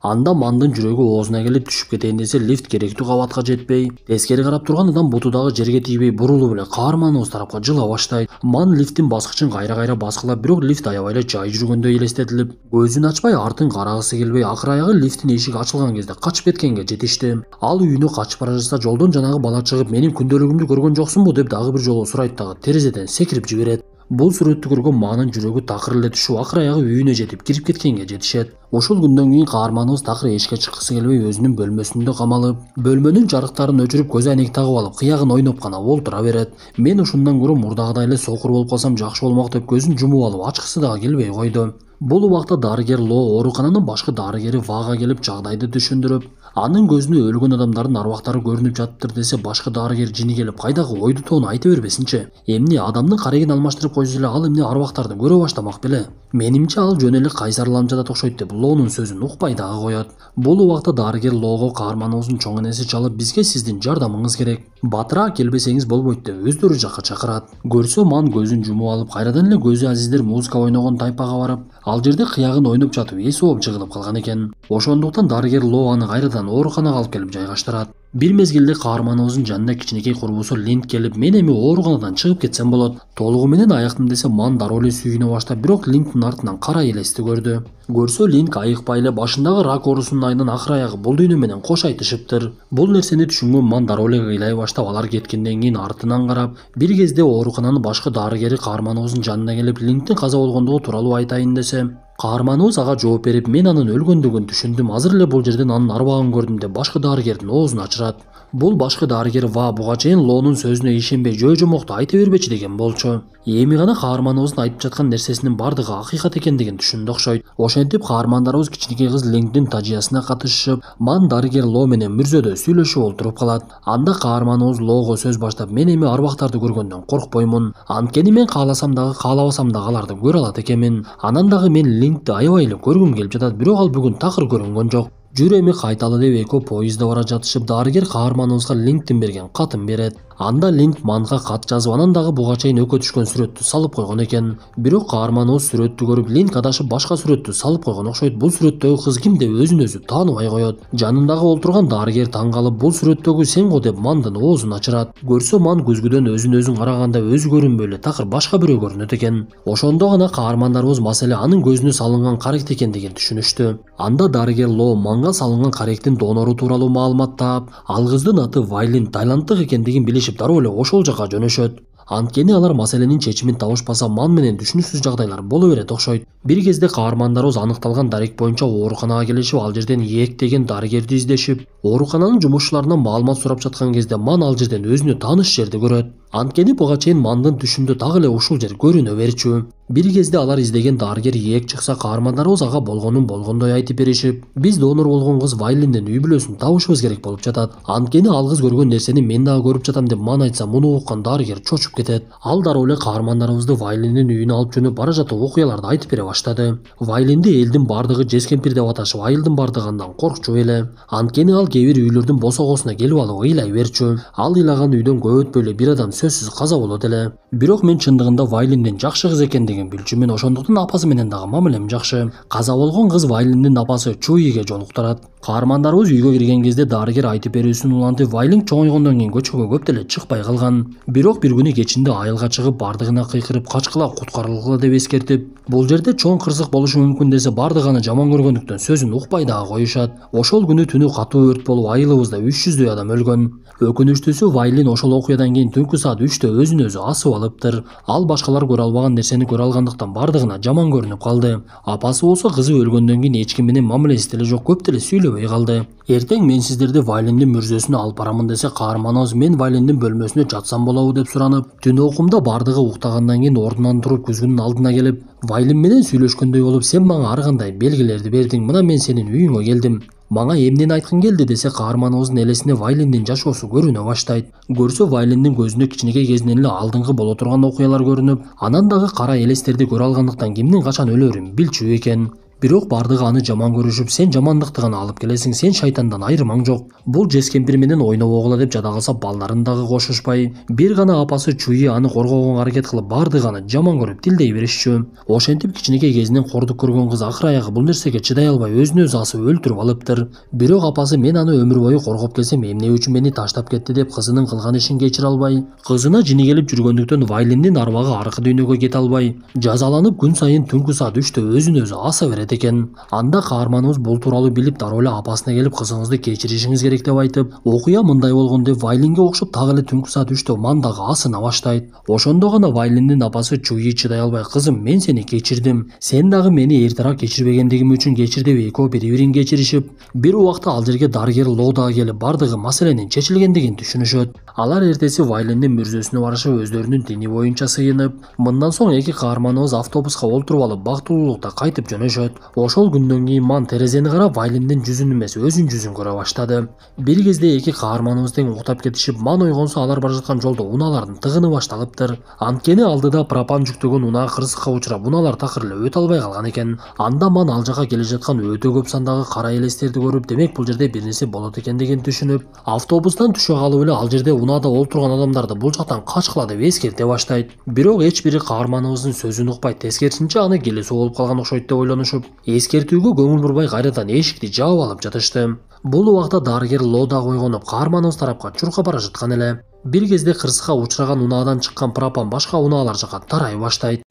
Анда Мандын жүрөгү оозуна келип түшүп кетейин десе, лифт керектүү кабатка жетпей, тескери карап турган адам буту дагы жерге тийбей бурулуп эле каарманыбыз тарапка жыла баштайт. Ман лифтин баскычын кайра-кайра баскылап, бирок лифт аябай эле жай жүргөндөй элестетилип, көзүн ачпай артын карагысы келбей, акыр аягы лифтин эшиги ачылган кезде качып кеткенге жетишти. Ал үйүнө качып бара жатса, жолдон жанагы бала чыгып, менин күндөлүгүмдү көргөн жоксуңбу деп дагы бир жолу сурайт дагы терезеден секирип жиберет. Бул сүрөттү көргөн Манын жүрөгү такыр эле түшүп, акыр аягы үйүнө жетип кирип кеткенге жетишет. Ошол күндөн кийин каарманыбыз такыр эшикке чыккысы келбей өзүнүн бөлмөсүндө камалып, бөлмөнүн жарыктарын өчүрүп, көз айнек тагып алып, кыягын ойноп гана олтура берет. Мен ушундан көрө мурдагыдай эле сокур болуп калсам жакшы болмок деп көзүн жумуп алып, ачкысы дагы келбей койду. Бул убакта дарыгер Ло оорукананын башкы дарыгери Вага келип жагдайды түшүндүрүп, анын көзүнө өлгөн адамдардын арбактары көрүнүп жатыптыр десе, башкы дарыгер жини келип кайдагы ойду тоону айта бербесинчи. Эмне адамдын карегин алмаштырып койсо эле ал эмне арбактарды көрө баштамак беле? Менимче ал жөн эле кайсарланып жатат окшойт деп Лоонун сөзүн укпай дагы коет. Бул убакта дарыгер Лоого каарманыбыздын чоң энеси чалып, бизге сиздин жардамыңыз керек. Батыраак келбесеңиз болбойт деп өздөрү жакка чакырат. Көрсө Ман көзүн жумуп алып, кайрадан эле көзү азиздер музыка ойногон тайпага барып, ал жерде кыягын ойноп жатып эси ооп жыгылып калган экен. Ошондуктан дарыгер Лоо аны кайрадан анан ооруканага алып келип жайгаштырат. Бир мезгилде каарманыбыздын жанына кичинекей курбусу Линд келип, мен эми ооруканадан чыгып кетсем болот, толугу менен аяктым десе Ман дароо эле сүйүнө баштап, бирок Линдтин артынан кара элести көрдү. Көрсө Линд айыкпай эле башындагы рак оорусунун айынан акыр аягы бул дүйнө менен кош айтышыптыр. Бул нерсени түшүнгөн Ман дароо эле кыйлай баштап, алар кеткенден кийин артынан карап, бир кезде оорукананын башкы дарыгери каарманыбыздын жанына келип, Линдтин каза болгондугу тууралуу айтайын десе, каарманыбыз ага жооп берип, мен анын өлгөндүгүн түшүндүм, азыр эле бул жерден анын арбагын көрдүм деп башкы дарыгердин оозун ачырат. Бул башкы дарыгер буга чейин Лонун сөзүнө ишенбей жөө-жомокту айта бербечи деген болчу. Эми гана каарманыбыздын айтып жаткан нерсесинин бардыгы акыйкат экендигин түшүндү окшойт. Ошентип каармандарыбыз кичинекей кыз Линдтин тажыясына катышышып, Ман дарыгер Ло менен мүрзөдө сүйлөшүп олтуруп калат. Анда каарманыбыз Лого сөз баштап, мен эми арбактарды көргөндөн коркпоймун. Анткени мен кааласам дагы, каалабасам дагы аларды көрө алат экенмин. Анан дагы мен Линдти аябай эле көргүм келип жатат, бирок ал бүгүн такыр көрүнгөн жок. Жүр эми кайталы деп экөө поездде бара жатышып, дарыгер каарманыбызга Линдтин берген катын берет. Анда Линд Манга кат жазып, анан дагы буга чейин өкө түшкөн сүрөттү салып койгон экен. Бирок каарманыбыз сүрөттү көрүп, Линд адашып башка сүрөттү салып койгон окшойт. Бул сүрөттөгү кыз ким деп өзүн өзү тааныбай коет. Жанындагы олтурган дарыгер таң калып, бул сүрөттөгү сен го деп Мандын оозун ачырат. Көрсө Ман көзгүдөн өзүн караганда өзү көрүнбөй эле такыр башка бирөө көрүнөт экен. Ошондо гана каармандарыбыз маселе анын көзүнө салынган карект экендигин түшүнүштү. Анда дарыгер Ло Манга салынган каректин донору тууралуу маалымат таап, ал кыздын аты Вайлин, Тайланддык экендигин билишип дароо эле ошол жака жөнөшөт. Анткени алар маселенин чечимин табышпаса, Ман менен түшүнүксүз жагдайлар боло берет окшойт. Бир кезде каармандарыбыз аныкталган дарек боюнча ооруканага келишип, ал жерден Ек деген дарыгерди издешип, оорукананын жумушчуларынан маалымат сурап жаткан кезде Ман ал жерден өзүнө тааныш жерди көрөт. Анткени буга чейин Мандын түшүндө дагы эле ушул жер көрүнө берчү. Бир кезде алар издеген дарыгер Ек чыкса, каармандарыбыз ага болгонун болгондой айтып беришип, биз донор болгон кыз Вайлиндин үй бүлөсүн табышыбыз керек болуп жатат. Анткени ал кыз көргөн нерсени мен дагы көрүп жатам деп Ман айтса, муну уккан дарыгер чочуп кетет. Ал дароо эле каармандарыбызды Вайлиндин үйүнө алып жөнөп бара жатып окуяларды айтып бере баштады. Вайлинди элдин бардыгы Жескемпир деп аташып, айылдын бардыгы андан коркчу эле. Анткени ал кээ бир үйлөрдүн босогосуна келип алып ыйлай берчү. Ал ыйлаган үйдөн көп өтпөй эле бир адам сөзсүз каза болот эле. Бирок мен чындыгында Вайлиндин жакшы кыз экендигин билчүмүн, ошондуктан апасы менен дагы мамилем жакшы. Каза болгон кыз Вайлиндин апасы Чуиге жолуктурат. Каармандарыбыз үйгө кирген кезде дарыгер айтып берүүсүн улантып, Вайлин чоңойгондон кийин көчөгө көп деле чыкпай калган. Бирок бир күнү кечинде айылга чыгып, бардыгына кыйкырып, качкыла куткарылгыла деп эскертип, бул жерде чоң кырсык болушу мүмкүн десе, бардыгы аны жаман көргөндүктөн сөзүн укпай дагы коюшат. Ошол күнү түнү катуу өрт болуп, айылыбызда 300дөй адам өлгөн. Өкүнүчтүүсү, Вайлин ошол окуядан кийин түнкү саат 3тө өзүн өзү асып алыптыр. Ал башкалар көрө албаган нерсени көрө алгандыктан бардыгына жаман көрүнүп калды. Апасы болсо кызы өлгөндөн кийин эч ким менен мамилеси деле жок, көп деле сүйлөбөй калды. Эртең мен сиздерди Вайлиндин мүрзөсүнө алып барамын десе, каарманыбыз мен Вайлиндин бөлмөсүнө жатсам болобу деп суранып, түн окумда бардыгы уктагандан кийин ордунан туруп күзгүнүн алдына келип, Вайлин менен сүйлөшкөндөй болуп, сен мага ар кандай белгилерди бердиң, мына мен сенин үйүңө келдим. Мага эмнени айткың келди десе, каарманыбыздын элесине Вайлиндин жашоосу көрүнө баштайт. Көрсө Вайлиндин көзүнө кичинекей кезинен эле алдыңкы боло турган окуялар көрүнүп, анан дагы кара элестерди көрө алгандыктан кимдин качан өлөрүн билчү экен. Бирок бардыгы аны жаман көрүшүп, сен жамандыкты гана алып келесиң, сен шайтандан айырмаң жок. Бул Жескемпир менен ойнобогула деп жадаласа, балдарын дагы кошушпай, бир гана апасы Чуи аны коргогонго аракет кылып, бардыгы аны жаман көрүп тилдей беришчү. Ошентип кичинекей кезинен кордук көргөн кыз акыр аягы бул нерсеге чыдай албай өзүн өзү асып өлтүрүп алыптыр. Бирок апасы мен аны өмүр бою коргоп келсем, эмне үчүн мени таштап кетти деп кызынын кылган ишин кечире албай, кызына жини келип жүргөндүктөн Вайлиндин арбагы аркы дүйнөгө кете албай, жазаланып күн сайын түнкү саат 3тө өзүн өзү аса берет экен. Анда каарманыбыз бул тууралуу билип, дароо эле апасына келип, кызыңызды кечиришиңиз керек деп айтып, окуя мындай болгон деп Вайлинге окшоп дагы эле түнкү саат 3тө Мандагы асына баштайт. Ошондо гана Вайлиндин апасы Чуи чыдай албай, кызым, мен сени кечирдим, сен дагы мени эртерээк кечирбегендигим үчүн кечир деп экөө бири-бирин кечиришип, бир убакта ал жерге дарыгер Ло дагы келип, бардыгы маселенин чечилгендигин түшүнүшөт. Алар эртеси Вайлиндин мүрзөсүнө барышып, өздөрүнүн дини боюнча сыйынып, мындан соң эки каарманыбыз автобуска олтуруп алып бактылуулукта кайтып жөнөшөт. Ошол күндөн кийин Ман терезени карап, Вайлиндин жүзүн эмес, өзүнүн жүзүн көрө баштады. Бир кезде эки каарманыбыз тең уктап кетишип, Ман ойгонсо алар бара жаткан жолдо унаалардын тыгыны башталыптыр. Анткени алдыда пропан жүктөгөн унаа кырсыкка учурап, унаалар такыр эле өтө албай калган экен. Анда Ман ал жака келе жаткан өтө көп сандагы кара элестерди көрүп, демек бул жерде бир нерсе болот экендигин түшүнүп, автобустан түшө калып эле ал жерде унаада олтурган адамдарды бул жактан качкыла деп эскерте баштайт. Бирок эч бири каарманыбыздын сөзүн укпай, тескерисинче аны келесоо болуп калган окшойт деп ойлонушуп, эскертүүгө көңүл бурбай кайрадан эшикти жаап алып жатышты. Бул убакта дарыгер Ло да койгонуп каарманыбыз тарапка чуркап бара жаткан эле. Бир кезде кырсыкка учураган унаадан чыккан пропан башка унаалар жака тарай баштайт.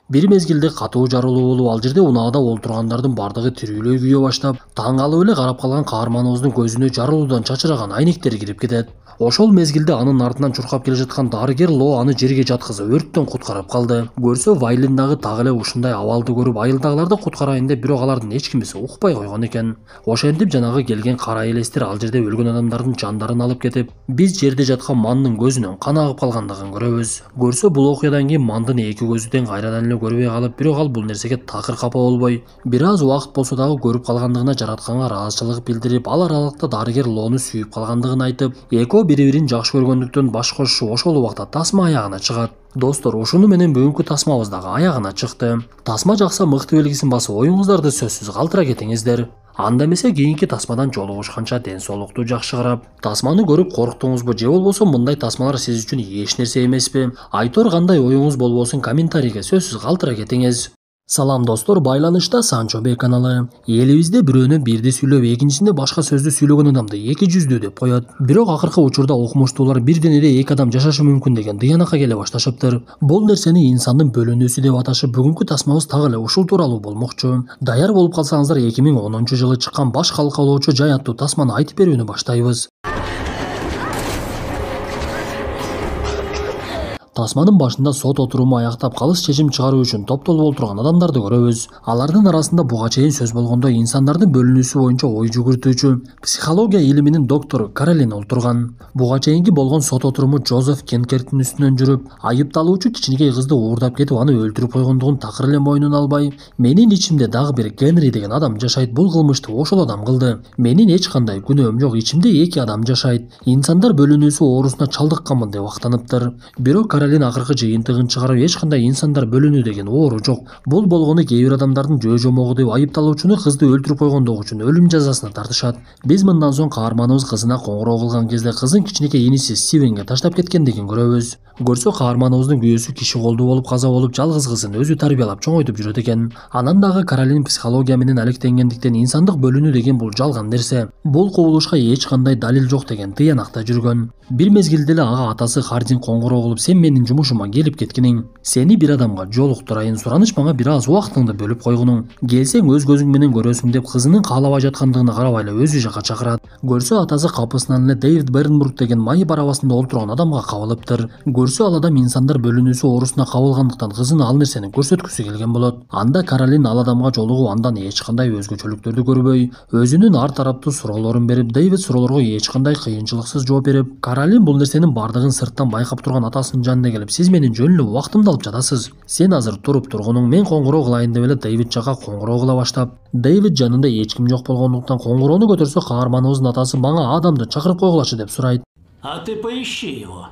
Бир мезгилде катуу жарылуу болуп, ал жерде унаада олтургандардын бардыгы тирүүлөй күйө баштап, таң калып эле карап калган каарманыбыздын көзүнө жарылуудан чачыраган айнектер кирип кетет. Ошол мезгилде анын артынан чуркап келе жаткан дарыгер Ло аны жерге жаткызып өрттөн куткарып калды. Көрсө Вайлин дагы так эле ушундай абалды көрүп айылдагыларды куткарайын деп, бирок алардын эч кимиси укпай койгон экен. Ошентип жанагы келген кара элестер ал жерде өлгөн адамдардын жандарын алып кетип, биз жерде жаткан Мандын көзүнөн кан агып калгандыгын көрөбүз. Көрсө бул окуядан кийин Мандын эки көзү тең кайрадан эле көрбөй калып, бирок ал бул нерсеге такыр капа болбой, бир аз убакыт болсо дагы көрүп калгандыгына жаратканга ыраазычылык билдирип, ал аралыкта дарыгер Лону сүйүп калгандыгын айтып, экөө бири-бирин жакшы көргөндүктөн баш кошушу ошол убакта тасма аягына чыгат. Достор, ушуну менен бүгүнкү тасмабыз дагы аягына чыкты. Тасма жакса мыкты белгисин басып, оюңуздарды сөзсүз калтыра кетиңиздер. Анда эмесе кийинки тасмадан жолугушканча ден соолукту жакшы карап, тасманы көрүп корктуңузбу же болбосо мындай тасмалар сиз үчүн эч нерсе эмеспи? Айтор кандай оюңуз болбосун комментарийге сөзсүз калтыра кетиңиз. Салам достор, байланышта Санчо Бей каналы. Элибизде бирөөнө бирди сүйлөп, экинчисинде башка сөздү сүйлөгөн адамды эки жүздүү деп коет. Бирок акыркы учурда окумуштуулар бир денеде эки адам жашашы мүмкүн деген дыянакка келе башташыптыр. Бул нерсени инсандын бөлүнүүсү деп аташып, бүгүнкү тасмабыз так эле ушул тууралуу болмокчу. Даяр болуп калсаңыздар, 2010-жылы чыккан баш калкалоочу жай аттуу тасманы айтып берүүнү баштайбыз. Тасманын башында сот отуруму аяктап калыс чечим чыгаруу үчүн топтолуп отурган адамдарды көрөбүз. Алардын арасында буга чейин сөз болгондо инсандардын бөлүнүүсү боюнча ой жүгүртүүчү психология илиминин доктору Каролин отурган. Буга чейинки болгон сот отуруму Джозеф Кенкерттин үстүнөн жүрүп, айыпталуучу кичинекей кызды уурдап кетип, аны өлтүрүп койгондугун такыр эле мойнуна албай, менин ичимде дагы бир Генри деген адам жашайт, бул кылмышты ошол адам кылды. Менин эч кандай күнөөм жок, ичимде эки адам жашайт. Инсандар бөлүнүүсү оорусуна чалдыкканмын деп актаныптыр. Бирок Каролин акыркы жыйынтыгын чыгарып, эч кандай инсандар бөлүнүү деген оору жок. Бул болгону кээ бир адамдардын жөө жомогу деп айыпталуучуну кызды өлтүрүп койгондугу үчүн өлүм жазасына тартышат. Биз мындан соң каарманыбыз кызына коңгуроо кылган кезде кызын кичинекей иниси Стивенге таштап кеткендигин көрөбүз. Көрсө каарманыбыздын күйөөсү киши колдуу болуп каза болуп, жалгыз кызын өзү тарбиялап чоңойтуп жүрөт экен. Анан дагы Каролин психология менен алектенгендиктен инсандык бөлүнүү деген бул жалган нерсе. Бул кубулушка эч кандай далил жок деген тыянакта жүргөн. Бир мезгилде эле ага атасы Хардин коңгуроо кылып, сен менин жумушума келип кеткиниң. Сени бир адамга жолуктурайын, сураныч мага бир аз убактыңды бөлүп койгунуң. Келсең өз көзүң менен көрөсүң деп кызынын каалабай жаткандыгына карабай эле өзү жака чакырат. Көрсө атасы капысынан эле Дэвид Бернбург деген майы барабасында олтурган адамга кабылыптыр. Көрсө ал адам инсандар бөлүнүүсү оорусуна кабылгандыктан кызына ал нерсени көрсөткүсү келген болот. Анда Каролин ал адамга жолугуп, андан эч кандай өзгөчөлүктөрдү көрбөй, өзүнүн ар тараптуу суроолорун берип, Дэвид суроолорго эч кандай кыйынчылыксыз жооп берип, Каролин бул нерсенин бардыгын сырттан байкап турган атасынын жанына келип, сиз менин жөн эле убактымды алып жатасыз. Сен азыр туруп тургунуң, мен коңгуроо кылайын деп эле Дэвид жака коңгуроо кыла баштап, Дэвид жанында эч ким жок болгондуктан коңгуроону көтөрсө, каарманыбыздын атасы мага адамды чакырып койгулачы деп сурайт. А ты поищи его.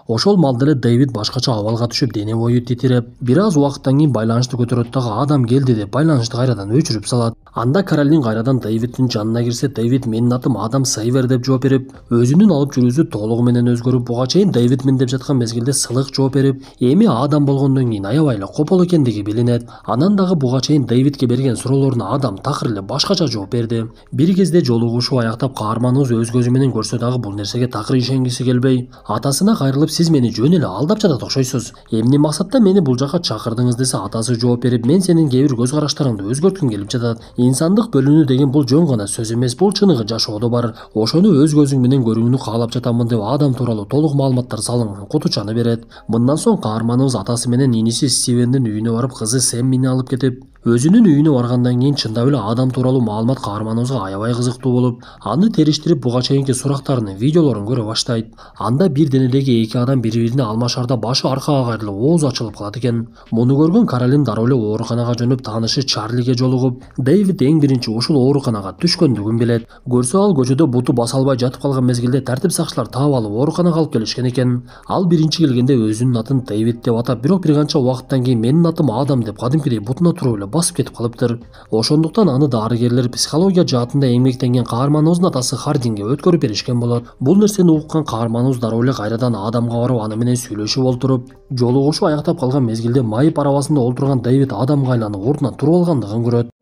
Ошол малда эле Дэвид башкача абалга түшүп, дене бою титиреп, бир аз убакыттан кийин байланышты көтөрөт дагы адам келди деп байланышты кайрадан өчүрүп салат. Анда Каролин кайрадан Дэвидтин жанына кирсе, Дэвид менин атым Адам Сейвер деп жооп берип, өзүнүн алып жүрүүсү толугу менен өзгөрүп, буга чейин Дэвидмин деп жаткан мезгилде сылык жооп берип, эми Адам болгондон кийин аябай эле копол экендиги билинет. Анан дагы буга чейин Дэвидке берген суроолоруна Адам такыр эле башкача жооп берди. Бир кезде жолугушуп аяктап, каарманыбыз өз көзү менен көрсө дагы бул нерсеге такыр ишенгиси келбей, атасына кайрылып, сиз мени жөн эле алдап жатат окшойсуз. Эмне максатта мени бул жака чакырдыңыз десе, атасы жооп берип, мен сенин кээ бир көз караштарыңды өзгөрткүм келип жатат. Инсандык бөлүнүү деген бул жөн гана сөз эмес, бул чыныгы жашоодо бар. Ошону өз көзүң менен көрүүнү каалап жатамын деп Адам тууралуу толук маалыматтар салынган кутучаны берет. Мындан соң каарманыбыз атасы менен иниси Стивендин үйүнө барып, кызы Сэммини алып кетип, өзүнүн үйүнө баргандан кийин чындап эле Адам тууралуу маалымат каарманыбызга аябай кызыктуу болуп, аны териштирип, буга чейинки сурактарынын видеолорун көрө баштайт. Анда бир денедеги эки адам бири-бирине алмашарда башы аркага кайрылып, оозу ачылып калат экен. Муну көргөн Каролин дароо эле ооруканага жөнөп, таанышы Чарлиге жолугуп, Дэвид эң биринчи ушул ооруканага түшкөндүгүн билет. Көрсө ал көчөдө буту баса албай жатып калган мезгилде тартип сакчылар таап алып ооруканага алып келишкен экен. Ал биринчи келгенде өзүнүн атын Дэвид деп атап, бирок бир канча убакыттан кийин менин атым Адам деп кадимкидей бутуна туруп эле басып кетип калыптыр. Ошондуктан аны дарыгерлер психология жаатында эмгектенген каарманыбыздын атасы Хардинге өткөрүп беришкен болот. Бул нерсени уккан каарманыбыз дароо эле кайрадан Адамга барып аны менен сүйлөшүп олтуруп, жолугушуу аяктап калган мезгилде майып арабасында олтурган Дэвид Адамга айланып ордунан туруп алгандыгын көрөт.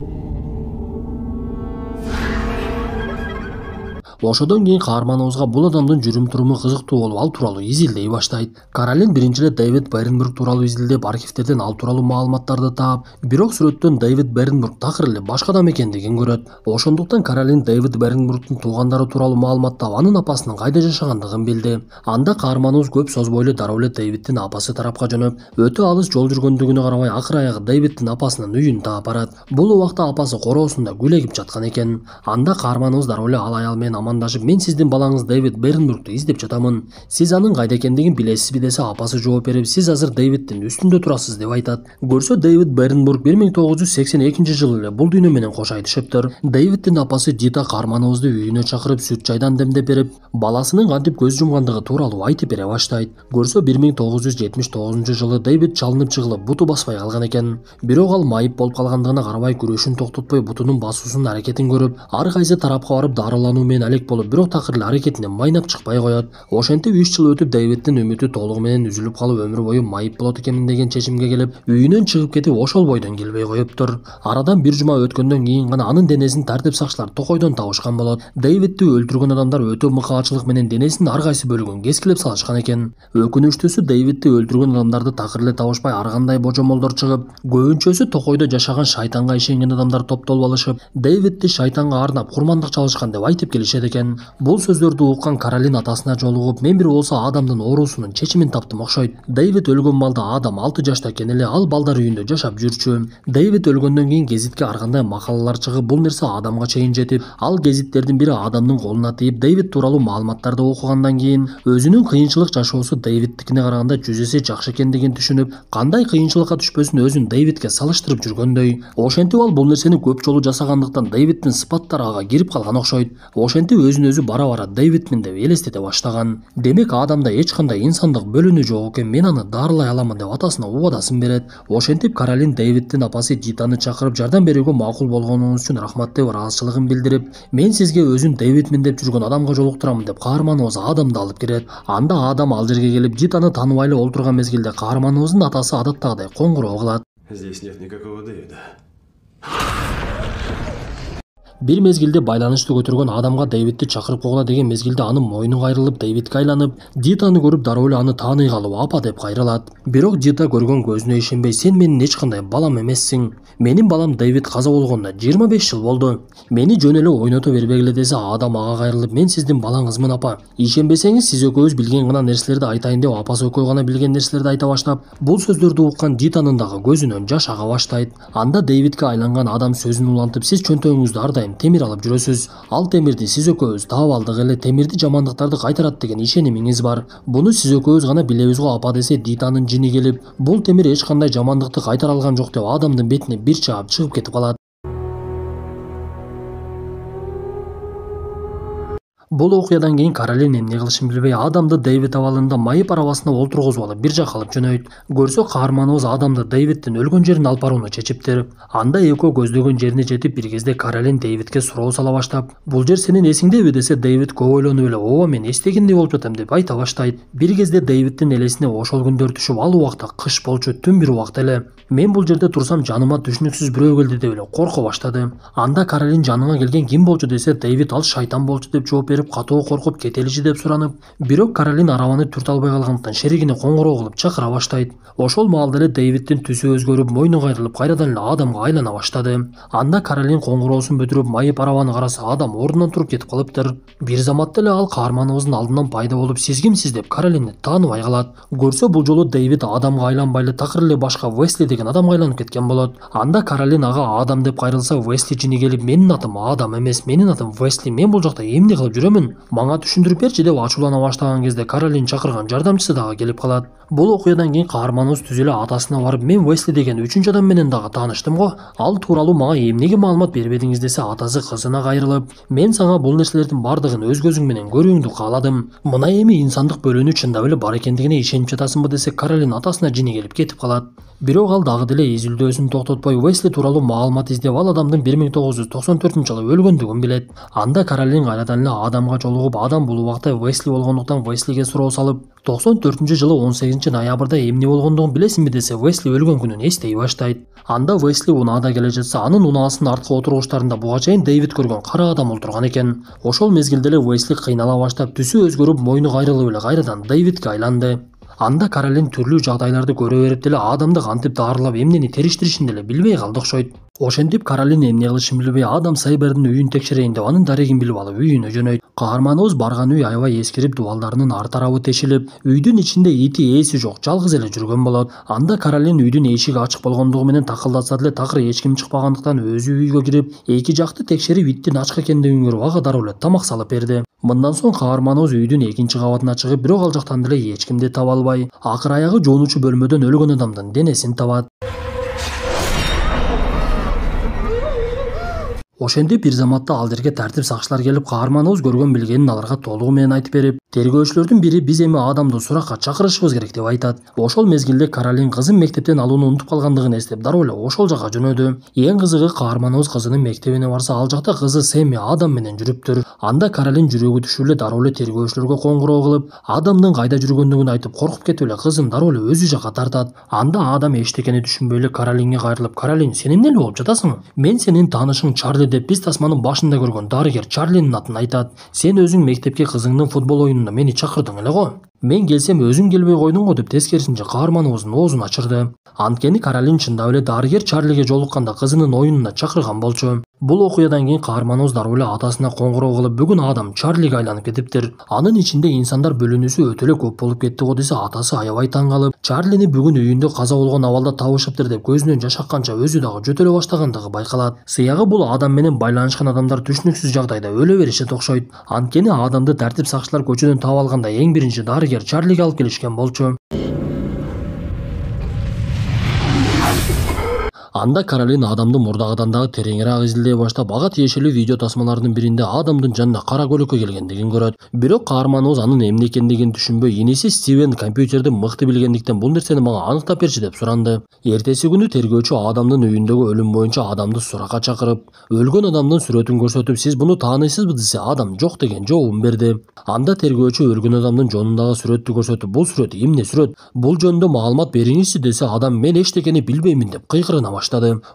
Ошодон кийин каарманыбызга бул адамдын жүрүм-туруму кызыктуу болуп, ал тууралуу изилдей баштайт. Каролин биринчи эле Дэвид Бернбург тууралуу изилдеп, архивдерден ал тууралуу маалыматтарды таап, бирок сүрөттөн Дэвид Бернбург такыр эле башка адам экендигин көрөт. Ошондуктан Каролин Дэвид Бернбургдун туугандары тууралуу маалымат таап, анын апасынын кайда жашагандыгын билди. Анда каарманыбыз көп созбой эле дароо эле Дэвидтин апасы тарапка жөнөп, өтө алыс жол жүргөндүгүнө карабай акыр аягы Дэвидтин апасынын үйүн таап барат. Бул убакта апасы короосунда гүл эгип жаткан экен. Анда каарманыбыз дароо эле ал аял менен амандашып, мен сиздин балаңыз Дэвид Бернбургду издеп жатамын. Сиз анын кайда экендигин билесизби десе, апасы жооп берип, сиз азыр Дэвидтин үстүндө турасыз деп айтат. Көрсө Дэвид Бернбург 1982-жылы эле бул дүйнө менен кош айтышыптыр. Дэвидтин апасы Дита каарманыбызды үйүнө чакырып, сүт чайдан демдеп берип, баласынын кантип көз жумгандыгы тууралуу айтып бере баштайт. Көрсө 1979-жылы Дэвид чалынып чыгылып, буту баспай калган экен. Бирок ал майып болуп калгандыгына карабай күрөшүн токтотпой, бутунун басуусунун аракетин көрүп, ар кайсы тарапка барып дарылануу менен алек болуп, бирок такыр эле аракетинен майнап чыкпай коет. Ошентип 3 жыл өтүп Дэвидтин үмүтү толугу менен үзүлүп калып, өмүр бою майып болот экенмин деген чечимге келип, үйүнөн чыгып кетип, ошол бойдон келбей коюптур. Арадан 1 жума өткөндөн кийин гана анын денесин тартип сакчылар токойдон табышкан болот. Дэвидти өлтүргөн адамдар өтө мыкаачылык менен денесинин ар кайсы бөлүгүн кескилеп салышкан экен. Өкүнүчтүүсү, Дэвидти өлтүргөн адамдарды такыр эле табышпай, ар кандай божомолдор чыгып, көбүнчөсү токойдо жашаган шайтанга ишенген адамдар топтолуп алышып, Дэвидти шайтанга арнап курмандык чалышкан деп айтып келишет экен. Бул сөздөрдү уккан Каролин атасына жолугуп, мен бир болсо Адамдын оорусунун чечимин таптым окшойт. Дэвид өлгөн малда Адам 6 жашта экен эле, ал балдар үйүндө жашап жүрчү. Дэвид өлгөндөн кийин гезитке ар кандай макалалар чыгып, бул нерсе Адамга чейин жетип, ал гезиттердин бири Адамдын колуна тийип, Дэвид тууралуу маалыматтарды окугандан кийин өзүнүн кыйынчылык жашоосу Дэвидтикине караганда 100 эсе жакшы экендигин түшүнүп, кандай кыйынчылыкка түшпөсүн өзүн Дэвидке салыштырып жүргөндөй. Ошентип ал бул нерсени көп жолу жасагандыктан Дэвидтин сыпаттары ага кирип калган окшойт. Ошентип өзүн өзү бара-бара Дэвидмин деп элестете баштаган. Демек Адамда эч кандай инсандык бөлүнүү жок экен, мен аны дарылай аламын деп атасына убадасын берет. Ошентип Каролин Дэвидтин апасы Дитаны чакырып, жардам берүүгө макул болгонуңуз үчүн рахмат деп ыраазычылыгын билдирип, мен сизге өзүн Дэвидмин деп жүргөн адамга жолуктурамын деп каарманыбыз Адамды алып кирет. Анда Адам ал жерге келип, Дитаны тааныбай эле олтурган мезгилде каарманыбыздын атасы адаттагыдай коңгуроо кылат. Здесь нет никакого Дэвида. Бир мезгилде байланышты көтөргөн Адамга Дэвидти чакырып койгула деген мезгилде анын мойну кайрылып, Дэвидке айланып, Дитаны көрүп дароо эле аны тааный калып, апа деп кайрылат. Бирок Дита көргөн көзүнө ишенбей, сен менин эч кандай балам эмессиң. Менин балам Дэвид каза болгонуна 25 жыл болду. Мени жөн эле ойното бербегиле десе, Адам ага кайрылып, мен сиздин балаңызмын апа. Ишенбесеңиз, сиз экөөбүз билген гана нерселерди айтайын деп апасы экөө гана билген нерселерди айта баштап, бул сөздөрдү уккан Дитанын дагы көзүнөн жаш ага баштайт. Анда Дэвидке айланган Адам сөзүн улантып, сиз чөнтөгүңүздө ар дайым темир алып жүрөсүз. Ал темирди сиз экөөбүз таап алдык эле, темирди жамандыктарды кайтарат деген ишенимиңиз бар. Буну сиз экөөбүз гана билебиз го апа десе, Дитанын жини келип, бул темир эч кандай жамандыкты кайтара алган жок деп Адамдын бетине бир чаап чыгып кетип калат. Бул окуядан кийин Каролин эмне кылышын билбей, Адамды Дэвид абалында майып арабасына олтургузуп алып бир жакка алып жөнөйт. Көрсө каарманыбыз Адамды Дэвидтин өлгөн жерин алып барууну чечиптир. Анда экөө көздөгөн жерине жетип, бир кезде Каролин Дэвидке суроо сала баштап, бул жер сенин эсиңдеби десе, Дэвид көп ойлонуп эле, ооба мен эстегендей болуп жатам деп айта баштайт. Бир кезде Дэвидтин элесине ошол күндөр түшүп, ал убакта кыш болчу, түн бир убакта эле. Мен бул жерде турсам жаныма түшүнүксүз бирөө келди деп эле корко баштады. Анда Каролин жаныңа келген ким болчу десе, Дэвид ал шайтан болчу деп жооп берип, катуу коркуп кетеличи деп суранып, бирок Каролин араваны түртө албай калгандыктан шеригине коңгуроо кылып чакыра баштайт. Ошол маалда эле Дэвидтин түсү өзгөрүп, мойну кайрылып, кайрадан эле Адамга айлана баштады. Анда Каролин коңгуроосун бүтүрүп, майып араваны караса, Адам ордунан туруп кетип калыптыр. Бир заматта эле ал каарманыбыздын алдынан пайда болуп, сиз кимсиз деп Каролинди тааныбай калат. Көрсө бул жолу Дэвид Адамга айланбай эле такыр эле башка Весли деген адамга айланып кеткен болот. Анда Каролин ага Адам деп кайрылса, Весли жини келип, менин атым Адам эмес, менин атым Весли, мен бул жакта эмне кылып жүрөмүн? Мага түшүндүрүп берчи деп ачуулана баштаган кезде Каролин чакырган жардамчысы дагы келип калат. Бул окуядан кийин каарманыбыз түз эле атасына барып, мен Весли деген 3-чү адам менен дагы тааныштым го. Ал тууралуу мага эмнеге маалымат бербедиңиз десе, атасы кызына кайрылып, мен сага бул нерселердин бардыгын өз көзүң менен көрүүңдү кааладым. Мына эми инсандык бөлүнүү чындап эле бар экендигине ишенип жатасыңбы десе, Каролин атасына жини келип кетип калат. Бирок ал дагы деле изилдөөсүн токтотпой Уэсли тууралуу маалымат издеп ал адамдын 1994-жылы өлгөндүгүн билет. Анда Каролин кайрадан эле адамга жолугуп, адам бул убакта Уэсли болгондуктан Уэслиге суроо салып, 94-жылы 18-ноябрда эмне болгондугун билесиңби десе, Уэсли өлгөн күнүн эстей баштайт. Анда Уэсли унаада келе жатса, анын унаасынын арткы отургучтарында буга чейин Дэвид көргөн кара адам олтурган экен. Ошол мезгилде эле Уэсли кыйнала баштап, түсү өзгөрүп, мойну кайрылып эле кайрадан Дэвидке айланды. Анда Каролин түрлүү жагдайларды көрө берип деле адамды кантип даарылап эмнени териштиришин деле билбей калды окшойт. Ошентип Каролин эмне кылышын билбей Адам Сайбердин үйүн текшерейин деп анын дарегин билип алып үйүнө жөнөйт. Каарманыбыз барган үй аябай эскирип, дубалдарынын ар тарабы тешилип, үйдүн ичинде ити ээси жок, жалгыз эле жүргөн болот. Анда Каролин үйдүн эшиги ачык болгондугу менен такылдатса деле такыр эч ким чыкпагандыктан өзү үйгө кирип, эки жакты текшерип иттин ачык экендигин көрүп ага дароо эле тамак салып берди. Мындан соң каарманыбыз үйдүн экинчи кабатына чыгып, бирок ал жактан деле эч кимди таба албай, акыр аягы жуунуучу бөлмөдөн өлгөн адамдын денесин табат. Ошентип бир заматта ал жерге тартип сакчылар келип, каарманыбыз көргөн билгенин аларга толугу менен айтып берип, тергөөчүлөрдүн бири биз эми адамды суракка чакырышыбыз керек деп айтат. Ошол мезгилде Каролин кызын мектептен алууну унутуп калгандыгын эстеп дароо эле ошол жакка жөнөдү. Эң кызыгы каарманыбыз кызынын мектебине барса, ал жакта кызы Сэми Адам менен жүрүптүр. Анда Каролин жүрөгү түшүп эле дароо эле тергөөчүлөргө коңгуроо кылып, Адамдын кайда жүргөндүгүн айтып, коркуп кетип эле кызын дароо эле өзү жакка тартат. Анда Адам эчтекени түшүнбөй эле Каролинге кайрылып, "Каролин, сен эмне эле болуп жатасың? Мен сенин таанышың Чарли" деп биз тасманын башында көргөн дарыгер Чарлинин атын айтат. "Сен өзүң мектепке кызыңдын футбол оюнуна мени чакырдың эле го. Мен келсем өзүң келбей койдуң го" деп тескерисинче каарманыбыздын оозун ачырды. Анткени Каролин чындап эле дарыгер Чарлиге жолукканда кызынын оюнуна чакырган болчу. Бул окуядан кийин каарманыбыз дароо эле атасына коңгуроо кылып, "Бүгүн Адам Чарлиге айланып кетиптир. Анын ичинде инсандар бөлүнүүсү өтө эле көп болуп кетти го" десе, атасы аябай таң калып, Чарлини бүгүн үйүндө каза болгон абалда табышыптыр деп көзүнөн жаш акканча өзү дагы жөтөлө баштагандыгы байкалат. Сыягы бул Адам менен байланышкан адамдар түшүнүксүз жагдайда өлө беришет окшойт. Анткени Адамды тартип сакчылар көчөдөн таап алганда эң биринчи дарыгер Чарлиге алып келишкен болчу. Анда Каролин Адамды мурдагыдан дагы тереңирээк изилдей баштап, ага тиешелүү видео тасмаларынын биринде Адамдын жанына кара көлөккө келгендигин көрөт. Бирок каарманыбыз анын эмне экендигин түшүнбөй, иниси Стивен компьютерди мыкты билгендиктен бул нерсени мага аныктап берчи деп суранды. Эртеси күнү тергөөчү Адамдын үйүндөгү өлүм боюнча Адамды суракка чакырып, өлгөн адамдын сүрөтүн көрсөтүп, "Сиз буну тааныйсызбы?" десе, Адам "Жок" деген жообун берди. Анда тергөөчү өлгөн адамдын жонундагы сүрөттү көрсөтүп, "Бул сүрөт эмне сүрөт? Бул жөнүндө маалымат бериңизчи" десе, Адам "Мен эчтекени билбеймин" деп кыйкырына баштады.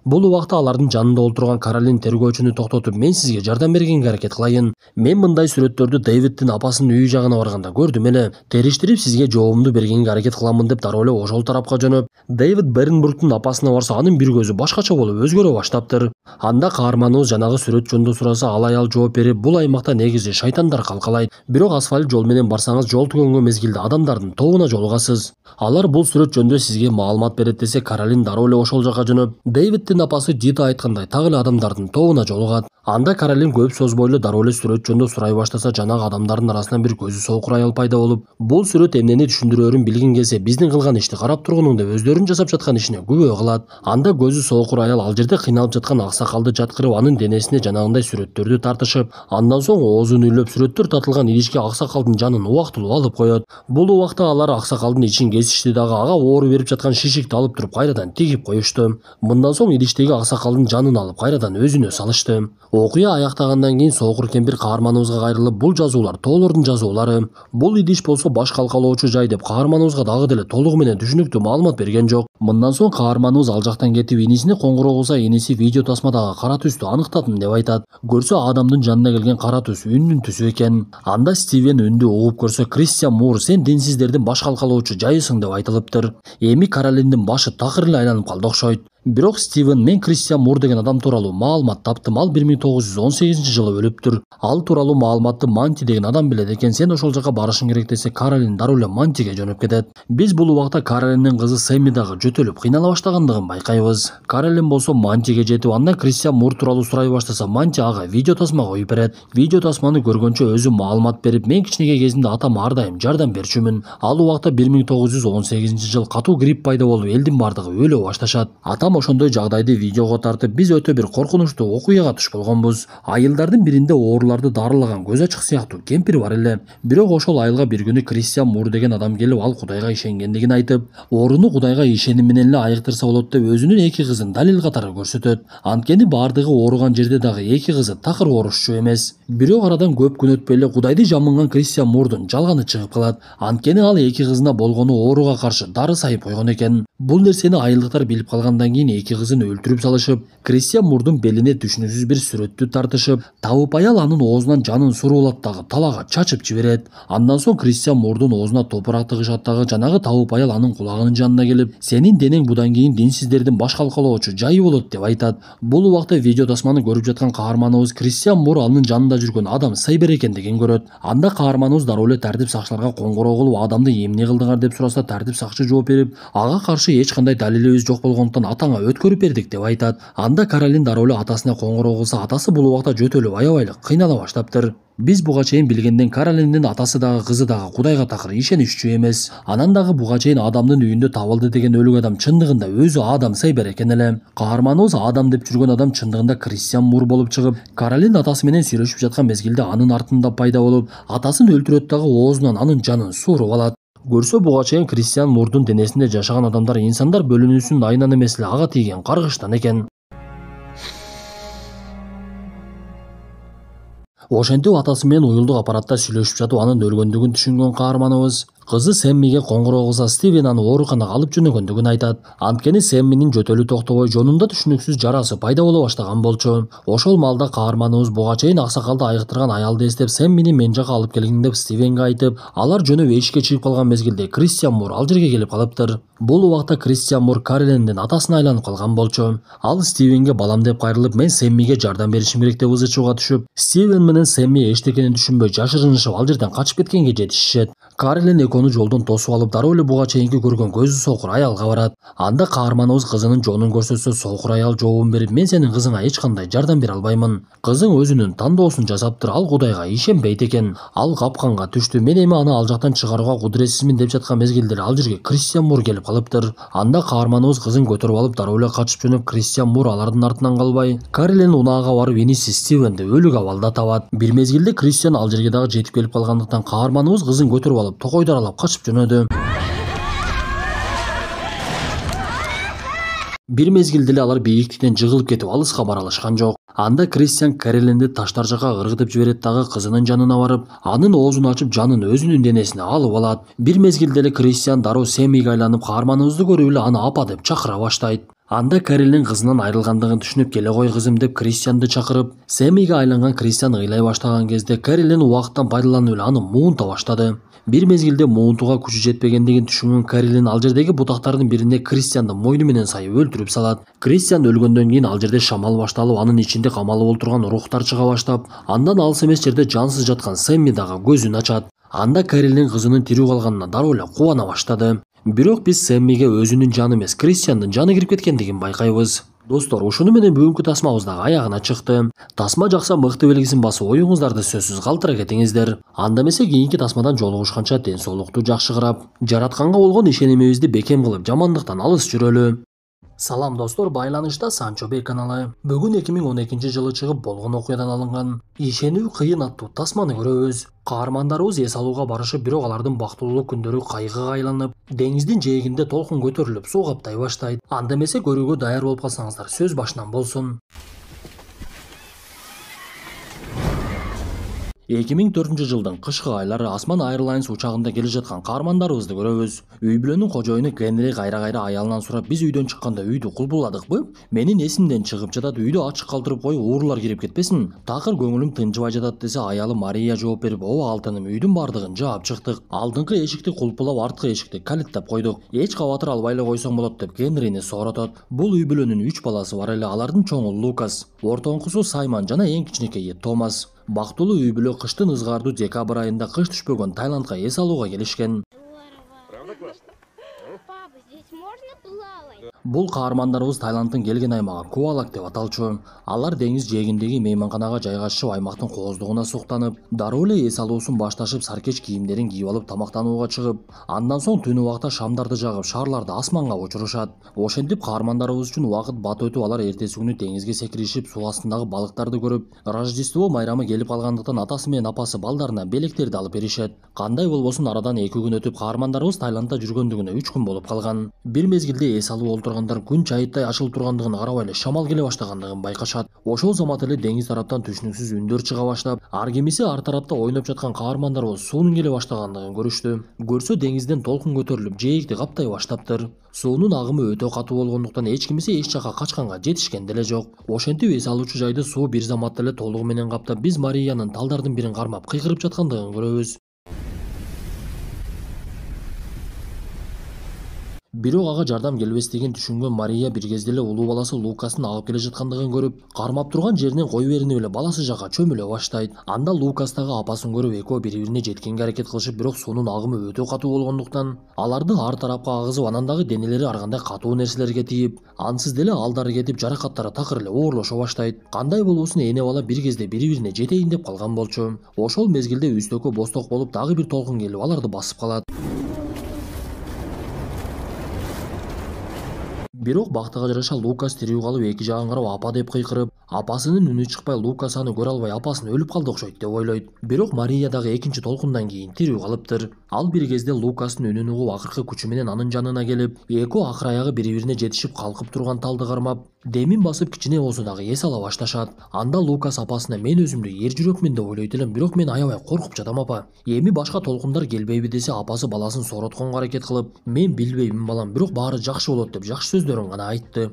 Бул убакта алардын жанында олтурган Каролин тергөөчүнү токтотуп, "Мен сизге жардам бергенге аракет кылайын. Мен мындай сүрөттөрдү Дэвидтин апасынын үйү жагына барганда көрдүм эле. Териштирип сизге жообумду бергенге аракет кыламын" деп дароо эле ошол тарапка жөнөп, Дэвид Бернбургтун апасына барса, анын бир көзү башкача болуп өзгөрө баштаптыр. Анда каарманыбыз жанагы сүрөт жөнүндө сураса, ал аял жооп берип, "Бул аймакта негизи шайтандар калкалайт. Бирок асфальт жол менен барсаңыз, жол түгөнгөн мезгилде адамдардын тобуна жолугасыз. Алар бул сүрөт жөнүндө сизге маалымат берет" десе, Каролин дароо эле ошол жака жөнөп, Дэвидтин апасы Дита айткандай так эле адамдардын тобуна жолугат. Анда Каролин көп созбой эле дароо эле сүрөт жөнүндө сурай баштаса, жанагы адамдардын арасынан бир көзү соокур аял пайда болуп, бул сүрөт эмнени түшүндүрөөрүн билгин келсе, биздин кылган ишти карап тургунуң деп өздөрүнүн жасап жаткан ишине күбө кылат. Анда көзү соокур аял ал жерде кыйналып жаткан аксакалды жаткырып, анын денесине жанагындай сүрөттөрдү тартышып, андан соң оозун үйлөп сүрөттөр тартылган идишке аксакалдын жанын убактылуу алып коет. Бул убакта алар аксакалдын ичин кесишти дагы, ага оору берип жаткан шишикти алып туруп кайрадан тигип коюшту. Мындан соң идиштеги аксакалдын жанын алып кайрадан өзүнө салышты. Окуя аяктагандан кийин соокур кемпир каарманыбызга кайрылып, "Бул жазуулар тоолордун жазуулары. Бул идиш болсо баш калкалоочу жай" деп каарманыбызга дагы деле толугу менен түшүнүктүү маалымат берген жок. Мындан соң каарманыбыз ал жактан кетип, инисине коңгуроо кылса, иниси видео тасмадагы кара түстү аныктадым деп айтат. Көрсө Адамдын жанына келген кара түс үндүн түсү экен. Анда Стивен үндү угуп көрсө, "Кристиан Мур, сен динсиздердин баш калкалоочу жайысың" деп айтылыптыр. Эми Каролиндин башы такыр эле айланып калды окшойт. Бирок Стивен "Мен Кристиан Мур деген адам тууралуу маалымат таптым. Ал 1918-жылы өлүптүр. Ал тууралуу маалыматты Манти деген адам билет экен. Сен ошол жака барышың керек" десе, Каролин дароо эле Мантиге жөнөп кетет. Биз бул убакта Каролиндин кызы Сэми дагы жөтөлүп кыйнала баштагандыгын байкайбыз. Каролин болсо Мантиге жетип, андан Кристиан Мур тууралуу сурай баштаса, Манти ага видео тасма коюп берет. Видео тасманы көргөнчө өзү маалымат берип, "Мен кичинекей кезимде атама ар дайым жардам берчүмүн. Ал убакта 1918-жыл катуу грипп пайда болуп, элдин бардыгы өлө башташат. Атам Там ошондой жагдайды видеого тартып, биз өтө бир коркунучтуу окуяга туш болгонбуз. Айылдардын биринде ооруларды дарылаган көз ачык сыяктуу кемпир бар эле. Бирок ошол айылга бир күнү Кристиан Мур деген адам келип, ал Кудайга ишенгендигин айтып, ооруну Кудайга ишеним менен эле айыктырса болот деп өзүнүн эки кызын далил катары көрсөтөт. Анткени бардыгы ооруган жерде дагы эки кызы такыр оорушчу эмес. Бирок арадан көп күн өтпөй эле Кудайды жамынган Кристиан Мурдун жалганы чыгып калат. Анткени ал эки кызына болгону ооруга каршы дары сайып койгон экен. Бул нерсени айылдыктар билип калгандан кийин эки кызын өлтүрүп салышып, Кристиан Мурдун белине түшүнүксүз бир сүрөттү тартышып, табып аял анын оозунан жанын суруулап дагы талаага чачып жиберет. Андан соң Кристиан Мурдун оозуна топурак тыгышат дагы жанагы табып аял анын кулагынын жанына келип, сенин денең будан кийин динсиздердин баш калкалоочу жайы болот деп айтат. Бул убакта видео тасманы көрүп жаткан каарманыбыз Кристиан Мур анын жанында жүргөн адам Сайбер экендигин көрөт. Анда каарманыбыз дароо эле тартип сакчыларга коңгуроо кылып, адамды эмне кылдыңар деп сураса, тартип сакчы жооп берип, ага каршы эч кандай далилибиз жок болгондуктан атаңа өткөрүп бердик деп айтат. Анда Каролин дароо эле атасына коңгуроо кылса, атасы бул убакта жөтөлүп аябайлык кыйнала баштаптыр. Биз буга чейин билгенден Каролиндин атасы дагы кызы дагы Кудайга такыр ишениччү эмес. Анан дагы буга чейин Адамдын үйүндө табылды деген өлүк адам чындыгында өзү Адам Сайбер экен эле. Каарманыбыз Адам деп жүргөн адам чындыгында Кристиан Мур болуп чыгып, Каролин атасы менен сүйлөшүп жаткан мезгилде анын артында пайда болуп, атасын өлтүрөт дагы оозунан анын жанын сууруп алат. Көрсө буга чейин Кристиан Мурдун денесинде жашаган адамдар инсандар бөлүнүүсүнүн айынан эмес эле ага тийген каргыштан экен. Ошентип атасы менен уюлдук аппаратта сүйлөшүп жатып анын өлгөндүгүн түшүнгөн каарманыбыз кызы Сэммиге коңгуроо кылса, Стивен аны ооруканага алып жөнөгөндүгүн айтат. Анткени Сэмминин жөтөлү токтобой, жонунда түшүнүксүз жарасы пайда боло баштаган болчу. Ошол маалда каарманыбыз буга чейин аксакалды айыктырган аялды эстеп, Сэммини мен жака алып келгин деп Стивенге айтып, алар жөнөп эшикке чыгып калган мезгилде Кристиан Мур ал жерге келип калыптыр. Бул убакта Кристиан Мур Каролиндин атасына айланып калган болчу. Ал Стивенге балам деп кайрылып, мен Сэммиге жардам беришим керек деп ызычууга түшүп, Стивен менен Сэмми эчтекени түшүнбөй жашырынышып ал жерден качып кеткенге жетишишет. Каролин экөөнү жолдон тосуп алып, дароо эле буга чейинки көргөн көзү сокур аялга барат. Анда каарманыбыз кызынын жонун көрсөтсө, сокур аял жообун берип, мен сенин кызыңа эч кандай жардам бере албаймын. Кызың өзүнүн тандоосун жасаптыр, ал Кудайга ишенбейт экен. Ал капканга түштү. Мен эми аны ал жактан чыгарууга кудуретсизмин деп жаткан мезгилде ал жерге Кристиан Мур келип калыптыр. Анда каарманыбыз кызын көтөрүп алып, дароо эле качып жөнөп, Кристиан Мур алардын артынан калбай, Каролин унаага барып иниси Стивенди өлүк абалда табат. Бир мезгилде Кристиан ал жерге дагы жетип келип калгандыктан каарманыбыз кызын көтөрүп алып, токойду аралап качып жөнөдү. Бир мезгилде алар бийиктиктен жыгылып кетип алыска бара алышкан жок. Анда Кристиан Каролинди таштар жака ыргытып жиберет дагы кызынын жанына барып, анын оозун ачып жанын өзүнүн денесине алып алат. Бир мезгилде эле Кристиан дароо Сэммиге айланып, каарманыбызды көрүп эле аны апа деп чакыра баштайт. Анда Каролин кызынан айрылгандыгын түшүнүп, келе кой кызым деп Кристианды чакырып, Сэммиге айланган Кристиан ыйлай баштаган кезде Каролин убакыттан пайдаланып эле аны муунта баштады. Бир мезгилде муунтууга күчү жетпегендигин түшүнгөн Каролин ал жердеги бутактардын биринде Кристианды мойну менен сайып өлтүрүп салат. Кристиан өлгөндөн кийин ал жерде шамал башталып, анын ичинде камалып олтурган рухтар чыга баштап, андан алыс эмес жерде жансыз жаткан Сэмми дагы көзүн ачат. Анда Каролин кызынын тирүү калганына дароо эле кубана баштады. Бирок биз Сэммиге өзүнүн жаны эмес, Кристиандын жаны кирип кеткендигин байкайбыз. Достор, ушуну менен бүгүнкү тасмабыз дагы аягына чыкты. Тасма жакса мыкты белгисин басып, оюңуздарды сөзсүз калтыра кетиңиздер. Анда эмесе кийинки тасмадан жолугушканча ден соолукту жакшы карап, жаратканга болгон ишенимибизди бекем кылып, жамандыктан алыс жүрөлү. Салам достор, байланышта Санчо Бей каналы. Бүгүн 2012 жылы чыгып болгон окуядан алынган ишенүү кыйын аттуу тасманы көрөбүз. Каармандарыбыз эс алууга барышып, бирок алардын бактылуулук күндөрү кайгыга айланып, деңиздин жээгинде толкун көтөрүлүп суу каптай баштайт. Анда эмесе көрүүгө даяр болуп калсаңыздар, сөз башынан болсун. 2004 жылдын кышкы айлары Осман Airlines учагында келе жаткан каармандарыбызды көрөбүз. Үй бүлөнүн кожоюну Генри кайра аялынан сурап, биз үйдөн чыкканда үйдү кулпуладыкпы? Менин эсимден чыгып жатат, үйдү ачык калтырып кой, уурулар кирип кетпесин. Такыр көңүлүм тынчыбай жатат десе, аялы Мария жооп берип, ооба алтыным, үйдүн бардыгын жаап чыктык. Алдыңкы эшикти кулпулап, арткы эшикти калиттеп койдук. Эч кабатыр албай эле койсоң болот деп Генрини сооротот. Бул үй бүлөнүн 3 баласы бар эле, алардын чоңу Лукас, ортоңкусу Саймон жана эң кичинекейи Томас. Бактылуу үй бүлө кыштын ызгаардуу декабрь айында кыш түшпөгөн Таиландга эс алууга келишкен. Бул каармандарыбыз Таиландтын келген аймагы Куалак деп аталчу. Алар деңиз жээгиндеги мейманканага жайгашып, аймактын кооздугуна суктанып, дароо эле эс алуусун башташып, саркеч кийимдерин кийип алып тамактанууга чыгып, андан соң түнү убакта шамдарды жагып, шарларды асманга учурушат. Ошентип каармандарыбыз үчүн убакыт бат өтүп, алар эртеси күнү деңизге секиришип, суу астындагы балыктарды көрүп, Рождество майрамы келип калгандыктан атасы менен апасы балдарына белектерди алып беришет. Кандай болбосун арадан 2 күн өтүп, каармандарыбыз Таиландда жүргөндүгүнө 3 күн болуп калган. Бир мезгилде эс алып олтургандар күн чайыттай ачылып тургандыгын карабай эле шамал келе баштагандыгын байкашат. Ошол замат эле деңиз тараптан түшүнүксүз үндөр чыга баштап, ар кемиси ар тарапта ойноп жаткан каармандарыбыз суунун келе баштагандыгын көрүштү. Көрсө деңизден толкун көтөрүлүп, жээкти каптай баштаптыр. Суунун агымы өтө катуу болгондуктан эч кимиси эч жака качканга жетишкен деле жок. Ошентип эс алуучу жайды суу бир заматта эле толугу менен каптап, биз Мариянын талдардын бирин кармап кыйкырып жаткандыгын көрөбүз. Бирок ага жардам келбестигин түшүнгөн Мария бир кезде эле улуу баласы Лукастын агып келе жаткандыгын көрүп, кармап турган жеринен кой беринип эле баласы жака чөмүлө баштайт. Анда Лукас дагы апасын көрүп экөө бири-бирине жеткенге аракет кылышып, бирок суунун агымы өтө катуу болгондуктан аларды ар тарапка агызып, анан дагы денелери ар кандай катуу нерселерге тийип, ансыз деле алдары кетип, жаракаттары такыр эле оорлошо баштайт. Кандай болбосун эне бала бир кезде бири-бирине жетейин деп калган болчу. Ошол мезгилде үстөккө босток болуп, дагы бир толкун келип аларды басып калат. Бирок бактыга жараша Лукас тирүү калып, эки жагын карап апа деп кыйкырып, апасынын үнү чыкпай, Лукас аны көрө албай апасын өлүп калды окшойт деп ойлойт. Бирок Мария дагы экинчи толкундан кийин тирүү калыптыр. Ал бир кезде Лукастын үнүн угуп, акыркы күчү менен анын жанына келип, экөө акыр аягы бири-бирине жетишип калкып турган талды кармап, демин басып кичине болсо дагы эс ала башташат. Анда Лукас апасына: "Мен өзүмдү эр жүрөкмүн деп ойлойт элем, бирок мен аябай коркуп жатам апа. Эми башка толкундар келбейби?" десе, апасы баласын соротконго аракет кылып: "Мен билбеймин балам, бирок баары жакшы болот" деп жакшы сөздөрүн гана айтты.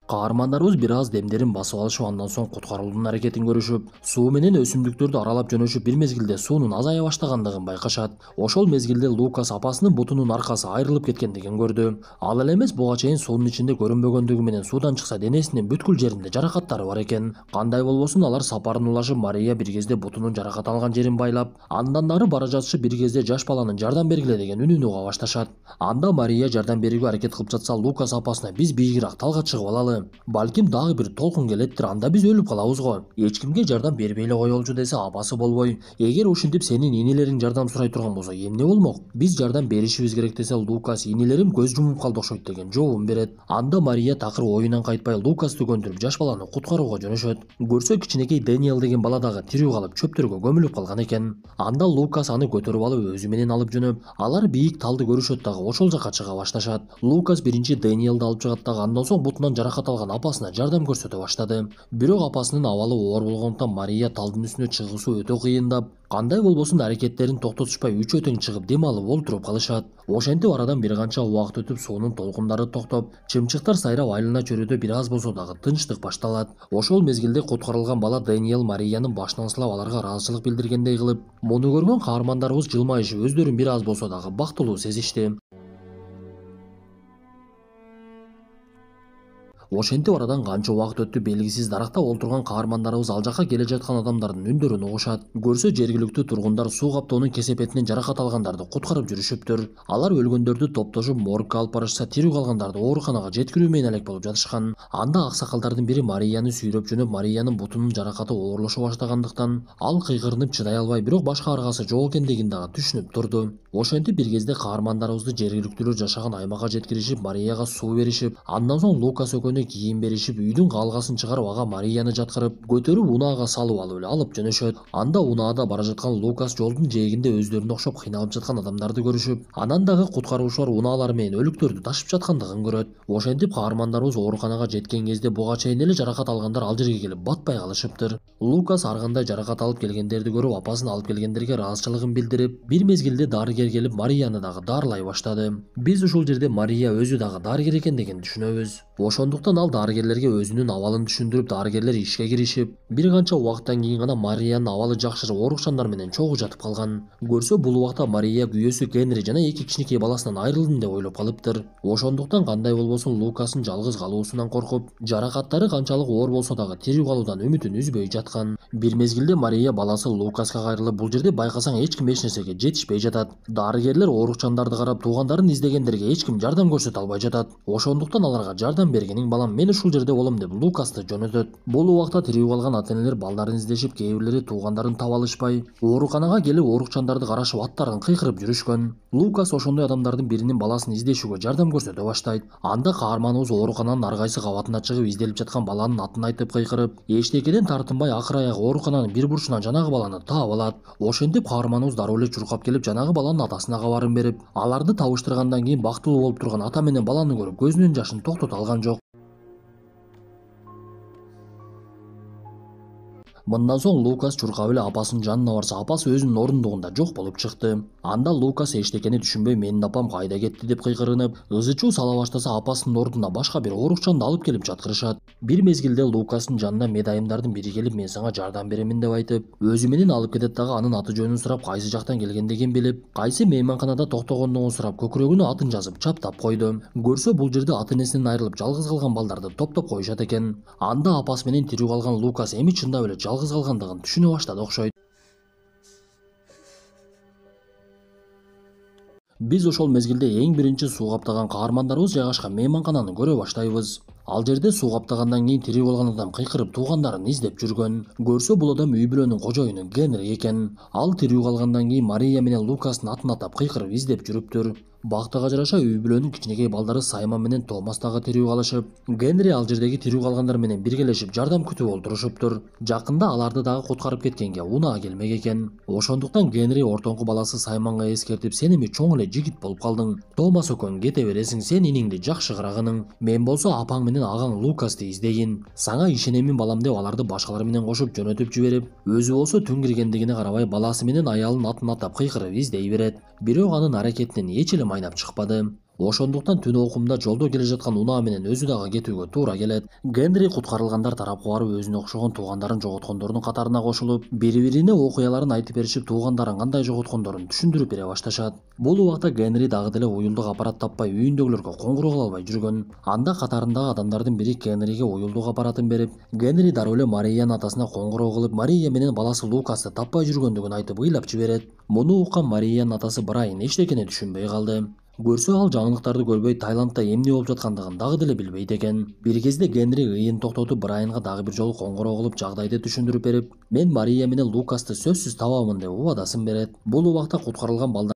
Каармандарыбыз бир аз демдерин басып алышып, андан соң куткаруунун аракетин көрүшүп, суу менен өсүмдүктөрдү аралап жөнөшүп, бир мезгилде суунун азая баштагандыгын байкашат. Ошол мезгилде Лукас апасынын бутунун аркасы айрылып кеткендигин көрдү. Ал эле эмес, буга чейин суунун ичинде көрүнбөгөндүгү менен суудан чыкса денесинин бүткүл жеринде жаракаттары бар экен. Кандай болбосун алар сапарын улашып, Мария бир кезде бутунун жаракат алган жерин байлап, андан нары бара жатышып, бир кезде жаш баланын жардам бергиле деген үнүн уга башташат. Анда Мария жардам берүүгө аракет кылып жатса, Лукас апасына: "Биз бийигирээк талга чыгып алалы. Балким дагы бир толкун келеттир, анда биз өлүп калабыз го. Эч кимге жардам бербей эле коелучу" десе, апасы болбой: "Эгер ушинтип сенин инелериң жардам сурай турган болсо, эмне болмок? Биз жардам беришибиз керек" десе, Лукас: "Инелерим көз жумуп калды окшойт" деген жообун берет. Анда Мария такыр оюнан кайтпай, Лукасты көндүрүп жаш баланы куткарууга жөнөшөт. Көрсө кичинекей Дэниел деген бала дагы тирүү калып, чөптөргө көмүлүп калган экен. Анда Лукас аны көтөрүп алып өзү менен алып жөнөп, алар бийик талды көрүшөт дагы ошол жака чыга башташат. Лукас биринчи Дэниелди алып чыгат дагы, андан соң бутунан жаракат алган апасына жардам көрсөтө баштады. Бирок апасынын абалы оор болгондуктан Мария талдын үстүнө чыгуусу өтө кыйындап, кандай болбосун аракеттерин токтотушпай үчөө тең чыгып дем алып олтуруп калышат. Ошентип арадан бир канча убакыт өтүп, суунун толкундары токтоп, чымчыктар сайрап, айлана чөрөдө бир аз болсо дагы тынчтык башталат. Ошол мезгилде куткарылган бала Дэниел Мариянын башынан сылап, аларга ыраазычылык билдиргендей кылып, муну көргөн каармандарыбыз жылмайышып, өздөрүн бир аз болсо дагы бактылуу сезишти. Ошентип арадан канча убакыт өттү, белгисиз даракта олтурган каармандарыбыз ал жака келе жаткан адамдардын үндөрүн угушат. Көрсө жергиликтүү тургундар суу каптоонун кесепетинен жаракат алгандарды куткарып жүрүшүптүр. Алар өлгөндөрдү топтошуп моргка алып барышса, тирүү калгандарды ооруканага жеткирүү менен алек болуп жатышкан. Анда аксакалдардын бири Марияны сүйрөп жөнөп, Мариянын бутунун жаракаты оорлошо баштагандыктан ал кыйкырынып чыдай албай, бирок башка аргасы жок экендигин дагы түшүнүп турду. Ошентип бир кезде каармандарыбызды жергиликтүүлөр жашаган аймакка жеткиришип, Марияга суу беришип, андан соң Лукас экөөнө кийим беришип, үйдүн калгасын чыгарып, ага Марияны жаткырып, көтөрүп унаага салып алып эле алып жөнөшөт. Анда унаада бара жаткан Лукас жолдун жээгинде өздөрүнө окшоп кыйналып жаткан адамдарды көрүшүп, анан дагы куткаруучулар унаалар менен өлүктөрдү ташып жаткандыгын көрөт. Ошентип каармандарыбыз ооруканага жеткен кезде буга чейин эле жаракат алгандар ал жерге келип батпай калышыптыр. Лукас ар кандай жаракат алып келгендерди көрүп, апасын алып келгендерге ыраазычылыгын билдирип, бир мезгилде дарыгер келип Марияны дагы дарылай баштады. Биз ушул жерде Мария өзү дагы дарыгер экендигин түшүнөбүз. Ошондуктан ал дарыгерлерге өзүнүн абалын түшүндүрүп, дарыгерлер ишке киришип, бир канча убакыттан кийин гана Мариянын абалы жакшырып, оорукчандар менен чогуу жатып калган. Көрсө бул убакта Мария күйөөсү Генри жана эки кичинекей баласынан айрылдым деп ойлоп калыптыр. Ошондуктан кандай болбосун Лукастын жалгыз калуусунан коркуп, жаракаттары канчалык оор болсо дагы тирүү калуудан үмүтүн үзбөй жаткан. Бир мезгилде Мария баласы Лукаска кайрылып: "Бул жерде байкасаң эч ким эч нерсеге жетишпей жатат. Дарыгерлер оорукчандарды карап туугандарын издегендерге эч ким жардам көрсөтө албай жатат. Ошондуктан аларга жардам бергениң балам мен ушул жерде болом деп Лукасты жөнөтөт. Бул убакта тирүү калган ата-энелер балдарын издешип, кээ бирлери туугандарын таба алышпай, ооруканага келип оорукчандарды карашып аттарын кыйкырып жүрүшкөн. Лукас ошондой адамдардын биринин баласын издешүүгө жардам көрсөтө баштайт. Анда каарманыбыз оорукананын ар кайсы кабатына чыгып изделип жаткан баланын атын айтып кыйкырып, эчтекеден тартынбай акыр аягы оорукананын бир бурчунан жанагы баланы таап алат. Ошентип каарманыбыз дароо эле чуркап келип жанагы баланын атасына кабарын берип, аларды табыштыргандан кийин бактылуу болуп турган ата менен баланы көрүп көзүнүн жашын токтото алган жок. Мындан соң Лукас чуркап эле апасынын жанына барса, апасы өзүнүн орундугунда жок болуп чыкты. Анда Лукас эчтекени түшүнбөй менин апам кайда кетти деп кыйкырынып, ызы-чуу сала баштаса апасынын ордуна башка бир оорукчанды алып келип жаткырышат. Бир мезгилде Лукастын жанына медайымдардын бири келип мен сага жардам беремин деп айтып, өзү менен алып кетет дагы анын аты жөнүн сурап, кайсы жактан келгендигин билип, кайсы мейманканада токтогондугун сурап, көкүрөгүнө атын жазып чаптап койду. Көрсө бул жерде ата-энесинен айрылып жалгыз калган балдарды топтоп коюшат экен. Анда апасы менен тирүү калган Лукас эми чындап эле жалгыз калгандыгын түшүнө баштады окшойт. Биз ошол мезгилде эң биринчи суу каптаган каармандарыбыз жайгашкан мейманкананы көрө баштайбыз. Ал жерде суу каптагандан кийин тирүү калган адам кыйкырып туугандарын издеп жүргөн. Көрсө бул адам үй бүлөнүн кожоюну Генри экен. Ал тирүү калгандан кийин Мария менен Лукастын атын атап кыйкырып издеп жүрүптүр. Бактыга жараша үй бүлөнүн кичинекей балдары Саймон менен Томас дагы тирүү калышып, Генри ал жердеги тирүү калгандар менен биргелешип жардам күтүп олтурушуптур. Жакында аларды дагы куткарып кеткенге унаа келмек экен. Ошондуктан Генри ортоңку баласы Саймонго эскертип, сен эми чоң эле жигит болуп калдың. Томас экөөң кете бересиң, сен иниңди жакшы карагының. Мен болсо апаң менен агаң Лукасты издейин. Сага ишенемин балам деп аларды башкалар менен кошуп жөнөтүп жиберип, өзү болсо түн киргендигине карабай баласы менен аялынын атын атап кыйкырып издей берет. Бирок анын аракетинен эч эле майнап чыкпады. Ошондуктан түн окумда жолдо келе жаткан унаа менен өзү дагы кетүүгө туура келет. Генри куткарылгандар тарапка барып өзүнө окшогон туугандарын жоготкондордун катарына кошулуп, бири-бирине окуяларын айтып беришип, туугандарын кандай жоготкондорун түшүндүрүп бере башташат. Бул убакта Генри дагы деле уюлдук аппарат таппай үйүндөгүлөргө коңгуроо кыла албай жүргөн. Анда катарындагы адамдардын бири Генриге уюлдук аппаратын берип, Генри дароо эле Мариянын атасына коңгуроо кылып, Мария менен баласы Лукасты таппай жүргөндүгүн айтып ыйлап жиберет. Муну уккан Мариянын атасы Брайан эчтекени түшүнбөй калды. Көрсө ал жаңылыктарды көрбөй Таиландда эмне болуп жаткандыгын дагы деле билбейт экен. Бир кезде Генри ыйын токтотуп Брайанга дагы бир жолу коңгуроо кылып жагдайды түшүндүрүп берип, мен Мария менен Лукасты сөзсүз табамын деп убадасын берет. Бул убакта куткарылган балдар